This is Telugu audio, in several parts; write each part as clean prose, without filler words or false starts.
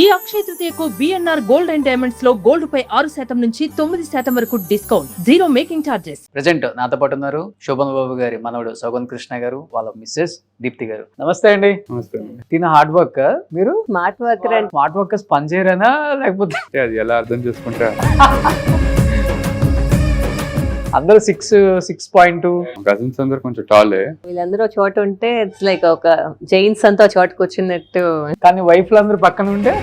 ఈ అక్షయ తృతీయకు బిఎన్ఆర్ గోల్డ్ అండ్ డైమండ్స్ లో గోల్డ్ పై 6% నుంచి 9% వరకు discount, zero making charges. Present నాతో పాటు ఉన్నారు శోభన్ బాబు గారి మనవడు సౌగన్ కృష్ణ గారు, వాళ్ళ మిస్సెస్ దీప్తి గారు. నమస్తే అండి. నమస్తే. తిన హార్డ్ వర్క్, మీరు smart worker and smart workers పనిచేయరేనా లేకపోతే అది ఎలా అర్థం చేసుకుంటా అందరూ 6.2 కజిన్స్ అందరు కొంచెం టాలే. వీళ్ళందరూ ఒక చోట ఉంటే ఇట్స్ లైక్ ఒక జైన్స్ అంతా ఒక చోటకు వచ్చినట్టు. కానీ వైఫ్లు అందరూ పక్కన ఉంటే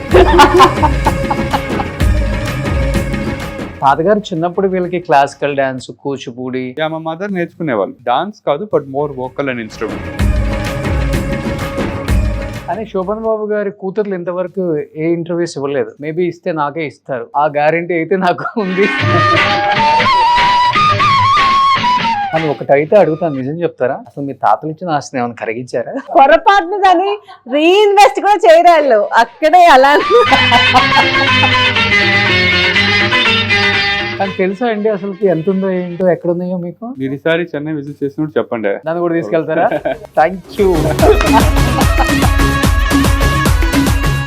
తాతగారు చిన్నప్పుడు వీళ్ళకి క్లాసికల్ డాన్స్, కూచిపూడి. మా మదర్ నేర్చుకునేవాళ్ళు. డాన్స్ కాదు, but more vocal and instrument. కానీ శోభన్ బాబు గారి కూతుర్లు ఇంతవరకు ఏ ఇంటర్వ్యూస్ ఇవ్వలేదు. మేబీ ఇస్తే నాకే ఇస్తారు, ఆ గ్యారంటీ అయితే నాకు ఉంది. కానీ ఒకటైతే అడుగుతాను, నిజం చెప్తారా? అసలు మీ తాతలు ఇచ్చిన ఆస్తిని ఏమైనా కరిగించారా? పొరపాటును దాన్ని రీఇన్వెస్ట్ కూడా చేయరాళ్ళు అక్కడే అలా. కానీ తెలుసా అండి అసలు ఎంత ఉందో ఏంటో, ఎక్కడ ఉన్నాయో మీకు? మీరు ఈసారి చెన్నై విజిట్ చేసినప్పుడు చెప్పండి. నన్ను కూడా తీసుకెళ్తారా? Thank you.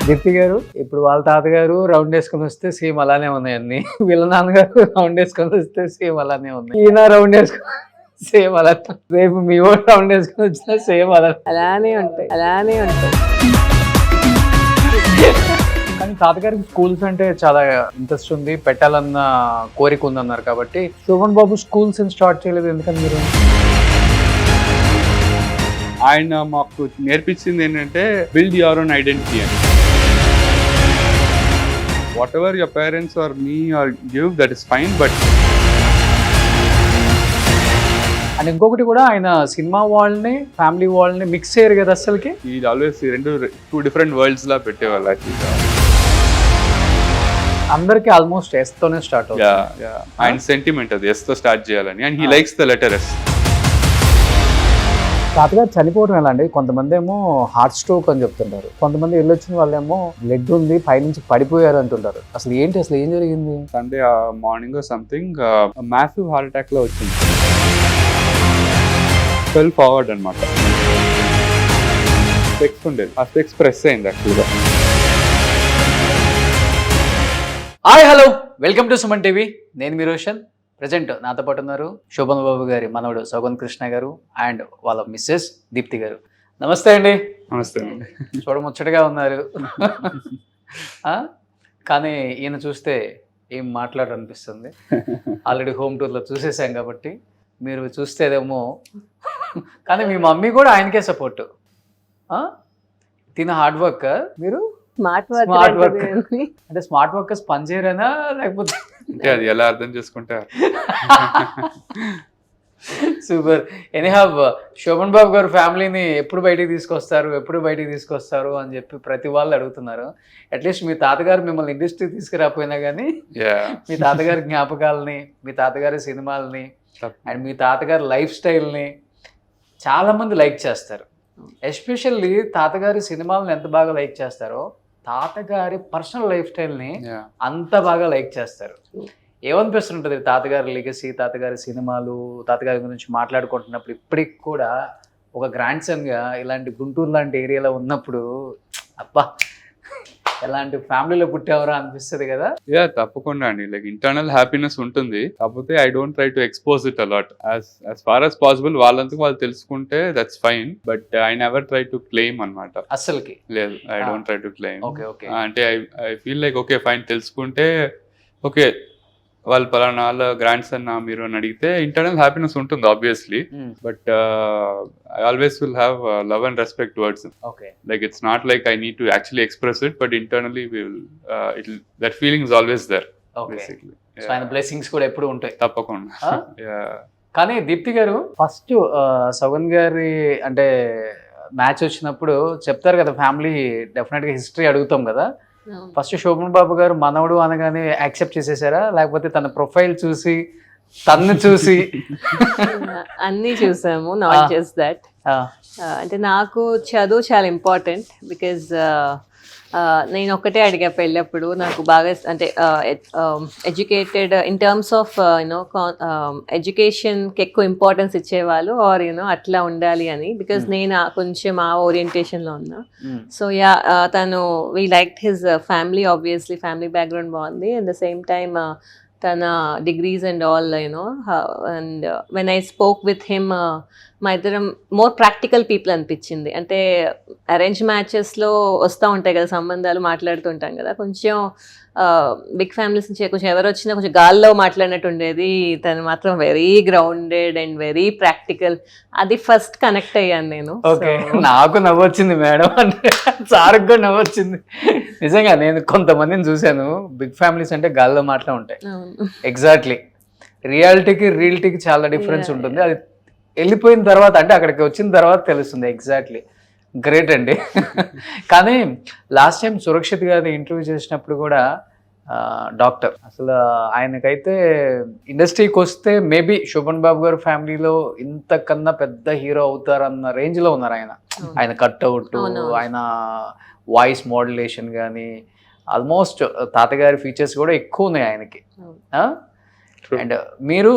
దీప్తి గారు, ఇప్పుడు వాళ్ళ తాతగారు రౌండ్ వేసుకొని వస్తే సేమ్ అలానే ఉన్నాయి అన్ని. వీళ్ళ నాన్నగారు రౌండ్ వేసుకొని వస్తే సేమ్ అలానే ఉన్నాయి. ఈయన రౌండ్ వేసుకొని సేమ్ అలా. రేపు మీ ఓ రౌండ్ వేసుకొని వచ్చినా సేమ్ అలానే ఉంటాయి. కానీ తాతగారికి స్కూల్స్ అంటే చాలా ఇంట్రెస్ట్ ఉంది, పెట్టాలన్న కోరిక ఉందన్నారు. కాబట్టి శోభన్ బాబు స్కూల్స్ స్టార్ట్ చేయలేదు ఎందుకని మీరు? ఆయన మాకు నేర్పించింది ఏంటంటే బిల్డ్ యువర్ ఓన్ ఐడెంటిటీ అని. Whatever your parents are me are give, that is fine, but and ఇంకొకటి కూడా, ఆయన సినిమా వాళ్ళని ఫ్యామిలీ వాళ్ళని మిక్స్ చేయరు కదా అసలుకి. ఈ ఆల్వేస్ టూ డిఫరెంట్ వరల్డ్స్ లా పెట్టేవాళ్ళు. అందరికి ఆల్మోస్ట్ ఎస్ తోనే స్టార్ట్ అవుతుంది. ఆయన సెంటిమెంట్ అది ఎస్ తో స్టార్ట్ చేయాలని. And he likes the letter S. తాతగారు చనిపోవడం ఎలా అండి? కొంతమంది ఏమో హార్ట్ స్ట్రోక్ అని చెప్తుంటారు, కొంతమంది వెళ్ళొచ్చిన వాళ్ళేమో బ్లడ్ ఉంది పైనుంచి పడిపోయారు అంటుంటారు. అసలు ఏంటి, అసలు ఏం జరిగింది? Sunday morning something massive heart attack లో వచ్చింది. ఫెల్ ఫార్వర్డ్ అనమాట. స్పెక్స్ ఉండేది, ఆ స్పెక్స్ ప్రెస్ అయింది యాక్చువల్గా. Hi, hello, welcome to Suman TV. నేను మీ రోషన్. ప్రజెంట్ నాతో పాటు ఉన్నారు శోభన్ బాబు గారి మనవడు సౌగన్ కృష్ణ గారు అండ్ వాళ్ళ మిస్సెస్ దీప్తి గారు. నమస్తే అండి. నమస్తే అండి. చూడముచ్చటగా ఉన్నారు. కానీ ఈయన చూస్తే ఏం మాట్లాడాలనిపిస్తుంది. ఆల్రెడీ హోమ్ టూర్లో చూసేసాం కాబట్టి మీరు చూస్తేదేమో. కానీ మీ మమ్మీ కూడా ఆయనకే సపోర్ట్. తిన హార్డ్ వర్క్, మీరు స్మార్ట్ స్మార్ట్ వర్క్. వర్క్. అంటే స్మార్ట్ వర్కర్స్ పనిచేయరేనా లేకపోతే? అది ఎలా అర్థం చేసుకుంటా. సూపర్. ఎనీహావ్, శోభన్ బాబు గారు ఫ్యామిలీని ఎప్పుడు బయటికి తీసుకొస్తారు అని చెప్పి ప్రతి వాళ్ళు అడుగుతున్నారు. అట్లీస్ట్ మీ తాతగారు మిమ్మల్ని ఇండస్ట్రీ తీసుకురాపోయినా కానీ మీ తాతగారి జ్ఞాపకాలని, మీ తాతగారి సినిమాలని అండ్ మీ తాతగారి లైఫ్ స్టైల్ని చాలా మంది లైక్ చేస్తారు. ఎస్పెషల్లీ తాతగారి సినిమాలను ఎంత బాగా లైక్ చేస్తారో తాతగారి పర్సనల్ లైఫ్ స్టైల్ని అంత బాగా లైక్ చేస్తారు. ఏమనిపిస్తుంటుంది తాతగారి లెగసీ, తాతగారి సినిమాలు, తాతగారి గురించి మాట్లాడుకుంటున్నప్పుడు? ఇప్పటికి కూడా ఒక గ్రాండ్ సన్గా ఇలాంటి గుంటూరు లాంటి ఏరియాలో ఉన్నప్పుడు అబ్బా ఎలాంటి ఫ్యామిలీలో పుట్టేవరా అనిపిస్తుంది కదా? తప్పకుండా అండి. లైక్ ఇంటర్నల్ హ్యాపీనెస్ ఉంటుంది, కాకపోతే I don't try to expose it a lot. As far as possible వాళ్ళంతకు వాళ్ళు తెలుసుకుంటే that's fine, but I never try to claim అనమాట. అసలుకి లేదు, I don't try to claim. అంటే I feel like okay fine, తెలుసుకుంటే ఓకే వాళ్ళు పలానా వాళ్ళ గ్రాండ్ సన్ మీరు అని అడిగితే ఇంటర్నల్ హ్యాపీనెస్ ఉంటుంది obviously, but I always will have love and respect towards him. Like it's not like I need to actually express it, but internally that feeling is always there. Basically. So ఆయన బ్లెస్సింగ్స్ కూడా ఎప్పుడు ఉంటాయి తప్పకుండా. కానీ దీప్తి గారు, ఫస్ట్ సౌగన్ గారి అంటే మ్యాచ్ వచ్చినప్పుడు చెప్తారు కదా, ఫ్యామిలీ డెఫినెట్గా హిస్టరీ అడుగుతాం కదా. ఫస్ట్ శోభన్ బాబు గారు మనవడు అనగానే యాక్సెప్ట్ చేసేసారా, లేకపోతే తన ప్రొఫైల్ చూసి తన్ను చూసి? అన్నీ చూసాము, నాట్ జస్ట్ దట్. అంటే నాకు చదువు చాలా ఇంపార్టెంట్, బికాజ్ నేను ఒక్కటే అడిగా పెళ్ళప్పుడు నాకు బాగా అంటే educated in terms of you know ఎడ్యుకేషన్కి ఎక్కువ ఇంపార్టెన్స్ ఇచ్చేవాళ్ళు ఆర్ యూనో అట్లా ఉండాలి అని, బికాస్ నేను కొంచెం ఆ ఓరియంటేషన్లో ఉన్నా. సో యా తను we like his family, obviously family background బాగుంది. అట్ ద సేమ్ టైమ్ తన degrees and all you know, and when I spoke with him మా ఇద్దరం మోర్ ప్రాక్టికల్ పీపుల్ అనిపించింది. అంటే అరేంజ్ మ్యాచెస్లో వస్తూ ఉంటాయి కదా సంబంధాలు, మాట్లాడుతుంటాం కదా, కొంచెం బిగ్ ఫ్యామిలీస్ నుంచి కొంచెం ఎవరు వచ్చినా కొంచెం గాల్లో మాట్లాడినట్టు ఉండేది. తను మాత్రం very grounded and very practical. అది ఫస్ట్ కనెక్ట్ అయ్యాను నేను. ఓకే, నాకు నవ్వొచ్చింది మేడం అంటే, సార్కి కూడా నవ్వొచ్చింది. నిజంగా నేను కొంతమందిని చూశాను, బిగ్ ఫ్యామిలీస్ అంటే గాల్లో మాటలే ఉంటాయి. ఎగ్జాక్ట్లీ, రియాలిటీకి చాలా డిఫరెన్స్ ఉంటుంది. అది వెళ్ళిపోయిన తర్వాత అంటే అక్కడికి వచ్చిన తర్వాత తెలుస్తుంది. ఎగ్జాక్ట్లీ, గ్రేట్ అండి. కానీ లాస్ట్ టైం సురక్షిత్ గారిని ఇంటర్వ్యూ చేసినప్పుడు కూడా డాక్టర్ అసలు ఆయనకైతే ఇండస్ట్రీకి వస్తే మేబీ శోభన్ బాబు గారు ఫ్యామిలీలో ఇంతకన్నా పెద్ద హీరో అవుతారన్న రేంజ్లో ఉన్నారు ఆయన. ఆయన కట్అవుట్, ఆయన వాయిస్ మోడ్యులేషన్ కానీ ఆల్మోస్ట్ తాతగారి ఫీచర్స్ కూడా ఎక్కువ ఉన్నాయి ఆయనకి. అండ్ మీరు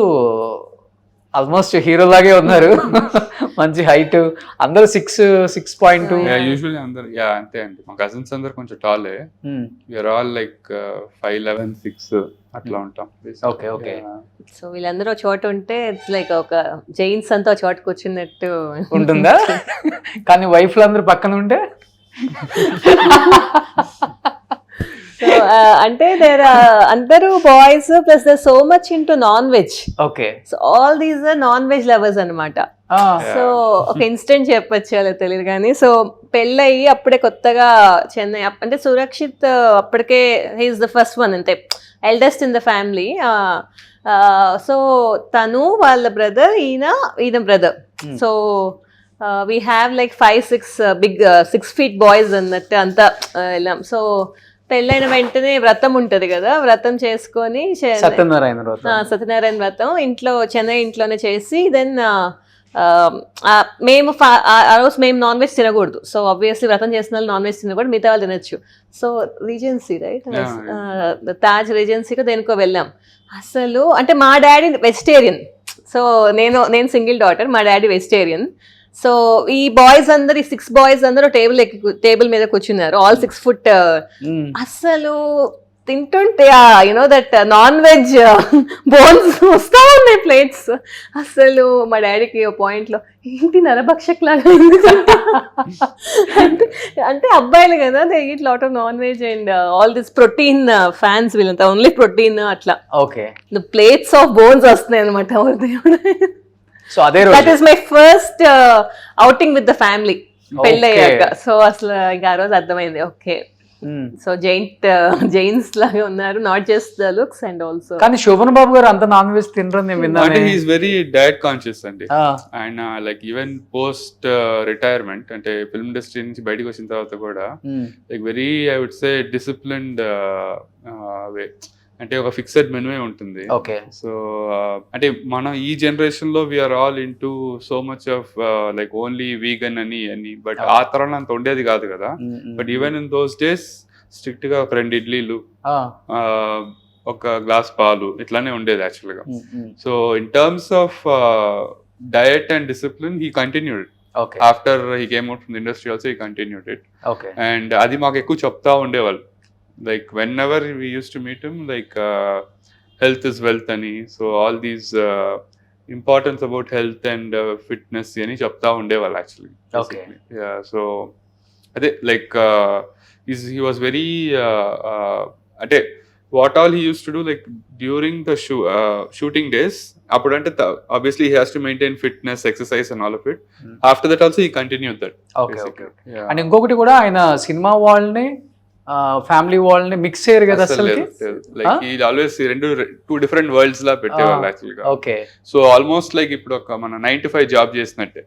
ఆల్మోస్ట్ హీరో లాగే ఉన్నారు. మంచి హైట్, అందరూ 6'2". యూజువల్లీ అందరు అంతే అండి. మా కజిన్స్ అందరు కొంచెం టాలే, వీఆర్ ఆల్ లైక్ 5'11", 6 అట్లా ఉంటాం. Okay okay. సో వీళ్ళందరూ ఒక చోట ఉంటే ఇట్స్ లైక్ ఒక జైన్స్ అంతా ఒక చోట కూర్చున్నట్టు ఉంటుందా? కానీ వైఫ్లు అందరూ పక్కన ఉంటే అంటే అందరూ boys plus they so much into non veg. Okay, so all these are non veg lovers అనమాట. సో ఒక ఇన్స్టెంట్ చెప్పచ్చు, అలా తెలియదు కానీ. సో పెళ్ళయి అప్పుడే కొత్తగా చెన్నై, అంటే సురక్షిత్ అప్పటికే హీఈస్ ద ఫస్ట్ వన్, అంతే eldest in the family. So తను వాళ్ళ బ్రదర్, ఈయన brother. So we have like 5-6 big 6 feet boys అన్నట్టు అంతా వెళ్ళాం. సో పెళ్ళైన వెంటనే వ్రతం ఉంటది కదా, వ్రతం చేసుకొని సత్యనారాయణ వ్రతం ఇంట్లో చెన్నై ఇంట్లోనే చేసి, దెన్ మేము ఆ రోజు మేము నాన్ వెజ్ తినకూడదు. సో ఆబ్వియస్లీ వ్రతం చేసిన వాళ్ళు నాన్ వెజ్ తినకూడదు, మిగతా వాళ్ళు తినొచ్చు. సో రీజెన్సీ రైట్, తాజ్ రీజెన్సీకి దేనికో వెళ్ళాం. అసలు అంటే మా డాడీ వెజిటేరియన్, సో నేను సింగిల్ డాటర్, మా డాడీ వెజిటేరియన్. సో ఈ బాయ్స్ అందరు, ఈ 6 boys అందరూ టేబుల్ మీద కూర్చున్నారు, ఆల్ 6 foot. అసలు తింటుంటే you know that non veg bones వస్తా ఉన్నాయి ప్లేట్స్. అసలు మా డాడీకి ఓ పాయింట్ లో ఏంటి నరభక్షక్ లాగా అంటే అబ్బాయిలు కదా, they eat lot of non veg and all this protein fans, వీళ్ళంతా ఓన్లీ ప్రోటీన్ అట్లా. ఓకే, ప్లేట్స్ ఆఫ్ బోన్స్ వస్తున్నాయి అనమాట. సో అదే that is my first outing with the family పెళ్ళయ్యాక. సో అసలు ఇంకా ఆ రోజు అర్థమైంది, ఓకే సో జైన్స్ లాగా ఉన్నారు, not just the looks and also. కానీ శోభన్ బాబు గారు అంత నాన్ వెజ్ తినరని నేను విన్నాను. అంటే హీఈస్ వెరీ డయట్ కాన్షియస్ అండి. ఆయన లైక్ ఈవెన్ పోస్ట్ రిటైర్మెంట్ అంటే ఫిల్మ్ ఇండస్ట్రీ నుంచి బయటకు వచ్చిన తర్వాత కూడా like very I would say disciplined way. అంటే ఒక ఫిక్స్డ్ మెనూ ఉంటుంది. ఓకే, సో అంటే మనం ఈ జనరేషన్ లో we are all into so much of like only vegan అని, బట్ ఆ తరంలో అంత ఉండేది కాదు కదా. But even in those days strict గా ఒక 2 ఇడ్లీలు, ఒక గ్లాస్ పాలు ఇట్లానే ఉండేది యాక్చువల్ గా. So in terms of diet and discipline he continued. After he came out from the industry also he continued it. And అది మాకు ఎక్కువ చెప్తా ఉండేవాళ్ళు. Like whenever we used to meet him, like health is wealth ani, so all these importance about health and fitness ani chepta undeval actually. Okay, yeah, so ade like he was very ade what all he used to do like during the shooting days, apudante obviously he has to maintain fitness, exercise and all of it. After that also he continued that. Okay. Yeah. And ingokati kuda aina cinema వాళ్ళని ఫ్యామిలీ వాళ్ళని మిక్స్ చేయరు కదా అసలు. లైక్ ఈ ఆల్వేస్ 2 different వరల్డ్స్ లా పెట్టేవాళ్ళు యాక్చువల్ గా. ఓకే, సో ఆల్మోస్ట్ లైక్ ఇప్పుడు ఒక మన 9 to 5 జాబ్ చేసినట్టే.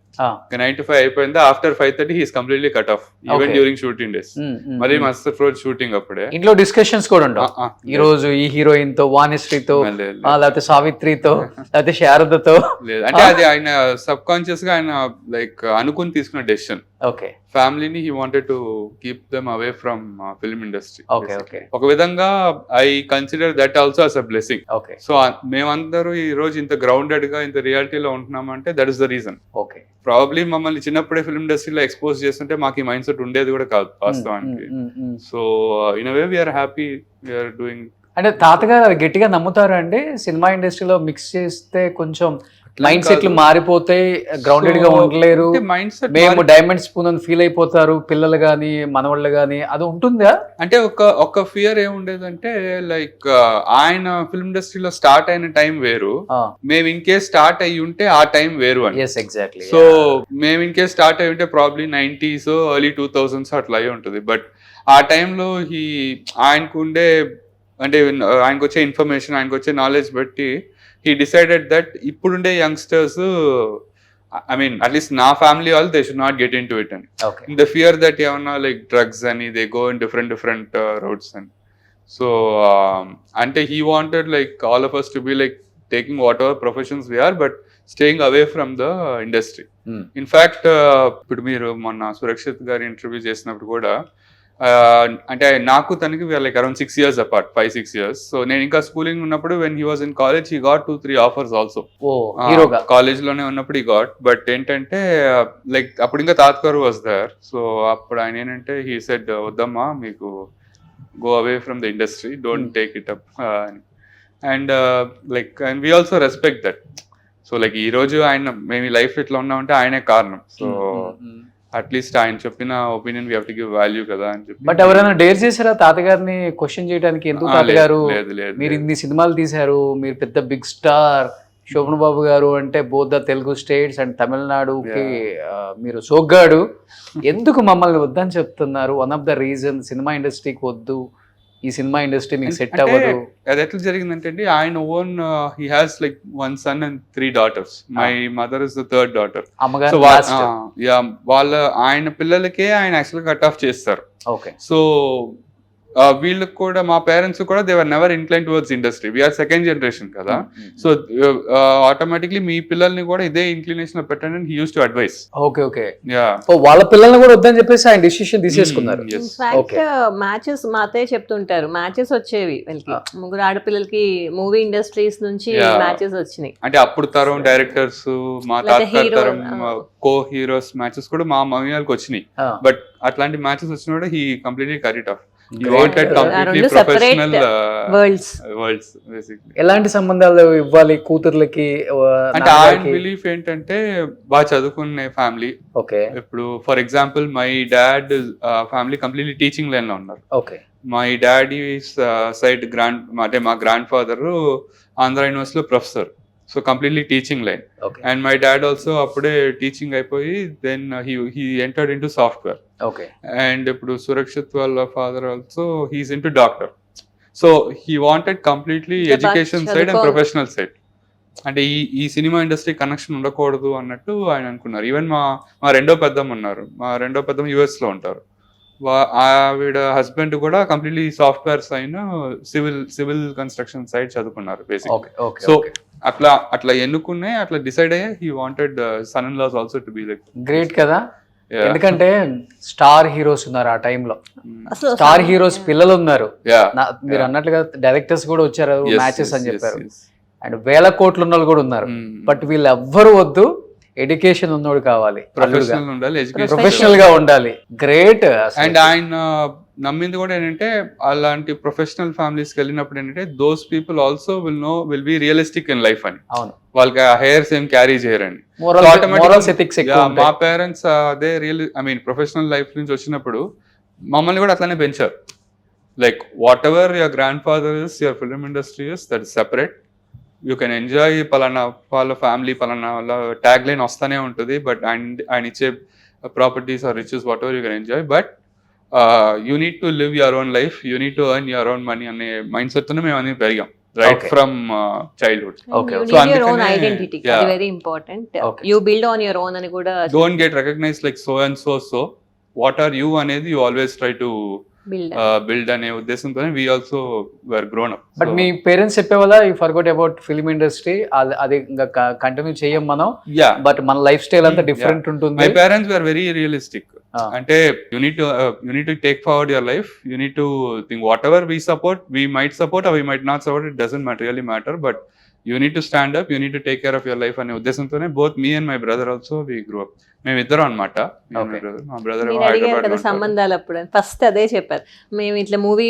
9 to 5 అయిపోయిందా, after 5:30 he's completely cut off, even during shooting days. మరి మస్త్ రోజు షూటింగ్ అప్పుడే ఇంట్లో డిస్కషన్స్ కూడా ఉండవు. ఈ రోజు ఈ హీరోయిన్ తో, వాణిశ్రీతో, లేకపోతే సావిత్రితో, లేకపోతే శారదతో. లేదు, అంటే అది ఆయన సబ్ కాన్షియస్ గా ఆయన లైక్ అనుకుని తీసుకున్న డెసిషన్. ఓకే, ఫ్యామిలీని he wanted to keep them away from film industry. Okay ఒక విధంగా I consider that also as a blessing. Okay so మేమందరూ ఈ రోజు ఇంత గ్రౌండెడ్ గా ఇంత రియాలిటీలో ఉంటున్నామంటే that is the reason. Okay probably మమ్మల్ని చిన్నప్పుడే ఫిల్మ్ ఇండస్ట్రీలో ఎక్స్పోజ్ చేస్తుంటే మాకు ఈ మైండ్ సెట్ ఉండేది కూడా కాదు వాస్తవానికి. So in a way we are happy we are doing. అంటే తాతగారు అది గట్టిగా నమ్ముతారు అండి, సినిమా ఇండస్ట్రీలో మిక్స్ చేస్తే కొంచెం మైండ్ సెట్లు మారిపోతాయి, గ్రౌండెడ్ గా ఉండలేరు, మైండ్ సెట్ మేము డైమండ్ స్పూన్ అని ఫీల్ అయిపోతారు పిల్లలు గానీ మనవాళ్ళు గానీ, అది ఉంటుందా? అంటే ఒక ఫియర్ ఏముండేదంటే లైక్ ఆయన ఫిల్మ్ ఇండస్ట్రీలో స్టార్ట్ అయిన టైం వేరు, మేము ఇన్ కేస్ స్టార్ట్ అయ్యి ఉంటే ఆ టైం వేరు అని. ఎగ్జాక్ట్లీ. సో మేము ఇన్ కేస్ స్టార్ట్ అయ్యి ఉంటే ప్రాబ్లీ 90s ఎర్లీ 2000s అట్లా అయి ఉంటుంది. బట్ ఆ టైంలో ఆయనకు ఉండే అంటే ఆయనకు వచ్చే ఇన్ఫర్మేషన్, ఆయనకు వచ్చే నాలెడ్జ్ బట్టి he decided that ఇప్పుడుండే యంగ్స్టర్స్, ఐ మీన్ అట్లీస్ట్ నా ఫ్యామిలీ వాళ్ళు they should not get into it అని. ద ఫియర్ దట్ ఏమన్నా లైక్ డ్రగ్స్ అని they go in different roads అని. సో అంటే he wanted like all of us to be like taking whatever professions we are but staying away from the industry. In fact ఇప్పుడు మీరు మొన్న సురక్షిత్ గారి ఇంటర్వ్యూ చేసినప్పుడు కూడా అంటే నాకు తనకి like around 6 years apart, 5-6 years. So నేను ఇంకా స్కూలింగ్ ఉన్నప్పుడు when he was in college he got 2-3 offers also. College లోనే ఉన్నప్పుడు హీ గాట్. బట్ ఏంటంటే లైక్ అప్పుడు ఇంకా తాత్కారు వాజ్ దేర్. సో అప్పుడు ఆయన ఏంటంటే హీ సెడ్ వద్దమ్మా మీకు go away from the industry, don't take it up అని. And like and we also respect that. So like ఈ రోజు ఆయన మేము ఈ లైఫ్ ఇట్లా ఉన్నామంటే ఆయనే కారణం. సో అట్లీస్ట్ ఆయన చెప్పిన opinion we have to give value కదా అని చెప్పి. బట్ ఎవరైనా డేర్ చేశారా తాతగారిని క్వశ్చన్ చేయడానికి? ఎందుకు తాతగారు మీరు ఇన్ని సినిమాలు తీశారు, మీరు పెద్ద బిగ్ స్టార్, శోభన్ బాబు గారు అంటే both the Telugu states and తమిళనాడుకి మీరు సోగ్గాడు, ఎందుకు మమ్మల్ని వద్దని చెప్తున్నారు? One of the reason cinema ఇండస్ట్రీకి వద్దు, ఈ సినిమా ఇండస్ట్రీ మీకు సెట్ అవ్వదు. అది ఎట్లా జరిగిందంటే అండి, ఆయన own he has like 1 son and 3 daughters. My mother is the 3rd daughter. అమ్మగారు వాళ్ళ ఆయన పిల్లలకే ఆయన యాక్చువల్ కట్ ఆఫ్ చేస్తారు. ఓకే. సో వీళ్ళకి కూడా మా పేరెంట్స్ కూడా they were never incline towards industry. We are second generation కదా. సో ఆటోమేటిక్లీ మీ పిల్లల్ని కూడా ఇదే ఇంక్లినేషన్ పెట్టండి he use to advise. Okay okay. వాళ్ళ పిల్లల్ని కూడా వద్దని చెప్పేసి ఆయన డిసిషన్ తీసేసుకున్నారు. ఇన్ఫాక్ట్ మ్యాచెస్ మా అత్తయ్య చెప్తుంటారు, మ్యాచెస్ వచ్చేవి వీళ్ళకి, ముగ్గురు ఆడపిల్లలకి మూవీ ఇండస్ట్రీస్ నుంచి మ్యాచెస్ వచ్చినాయి. అంటే అప్పుడు తరం డైరెక్టర్స్, మా తాత తరం కో హీరోస్ మ్యాచెస్ కూడా మా మమ్మీ వాళ్ళకి వచ్చినాయి. బట్ అట్లాంటి మ్యాచెస్ వచ్చినప్పుడు హీ కంప్లీట్లీ కట్ ఆఫ్. ఎలాంటి సంబంధాలు ఇవ్వాలి కూతుర్లకి? అంటే ఆయన బిలీఫ్ ఏంటంటే బాగా చదువుకునే ఫ్యామిలీ. ఓకే. ఇప్పుడు for example my dad family completely teaching line లో ఉన్నారు. ఓకే. మై డాడీ సైడ్ అంటే మా గ్రాండ్ ఫాదర్ ఆంధ్ర యూనివర్సిటీలో professor. So completely teaching line. And my dad also అప్పుడే టీచింగ్ అయిపోయి then he entered into software. Okay. And ఇప్పుడు సురక్షిత్ వాళ్ళ father also he's into doctor. So he wanted completely education side and professional side. అంటే ఈ సినిమా ఇండస్ట్రీ కనెక్షన్ ఉండకూడదు అన్నట్టు ఆయన అనుకున్నారు. ఈవెన్ మా రెండో పెద్దమ్మ ఉన్నారు, మా రెండో పెద్దమ్మ US లో ఉంటారు. ఆవిడ హస్బెండ్ కూడా completely software side civil construction side చదువుకున్నారు బేసిక్. సో అట్లా ఎన్నుకునే అట్లా డిసైడ్ అయ్యే he wanted son in law also to be like. Great కదా. ఎందుకంటే స్టార్ హీరోస్ ఉన్నారు ఆ టైంలో, స్టార్ హీరోస్ పిల్లలు ఉన్నారు. మీరు అన్నట్లుగా డైరెక్టర్స్ కూడా వచ్చారు మ్యాచెస్ అని చెప్పారు. అండ్ 1000 కోట్లు ఉన్న వాళ్ళు కూడా ఉన్నారు. బట్ వీళ్ళు ఎవ్వరు వద్దు, ఎడ్యుకేషన్ ఉన్నోడు కావాలి, ప్రొఫెషనల్ గా ఉండాలి. గ్రేట్. అండ్ ఆయన నమ్మింది కూడా ఏంటంటే అలాంటి ప్రొఫెషనల్ ఫ్యామిలీస్ కి వెళ్ళినప్పుడు ఏంటంటే those people also will be realistic in life అని. అవును. వాళ్ళకి ఆ హెయిర్స్ ఏం క్యారీ చేయరండి. మా పేరెంట్స్ అదే ప్రొఫెషనల్ లైఫ్ నుంచి వచ్చినప్పుడు మమ్మల్ని కూడా అట్లానే పెంచారు. Like what ever your grand father is, your film industry is, that is separate. You can enjoy పలానా వాళ్ళ ఫ్యామిలీ పలానా వాళ్ళ ట్యాగ్ లైన్ వస్తానే ఉంటుంది. బట్ ఆయన ఇచ్చే properties or riches whatever you can enjoy. But you need to live your own life, you need to earn your own money అనే మైండ్ సెట్ తోనే మేము అన్ని పెరిగాం right from childhood. So your identity is very important. You build on your own అని కూడా don't get recognized like so and so. What are you అనేది you always try to build అనే ఉద్దేశంతోనే we also were grown up. But మీ పేరెంట్స్ చెప్పేవాళ్ళ you forgot about film industry, అది ఇంకా కంటిన్యూ చేయం మనం, యా బట్ మన లైఫ్ స్టైల్ అంతా డిఫరెంట్ ఉంటుంది. My parents were very realistic. అంటే you need to take forward your life, you need to think whatever we support, we might support or we might not support, it doesn't really matter, but you need to stand up, you need to take care of your life అనే ఉద్దేశంతోనే both me and my brother also we grow up. మేము ఇద్దరం అనమాట. మా బ్రదర్ అడిగారు కదా సంబంధాలు అప్పుడు, ఫస్ట్ అదే చెప్పారు, మేము ఇట్లా మూవీ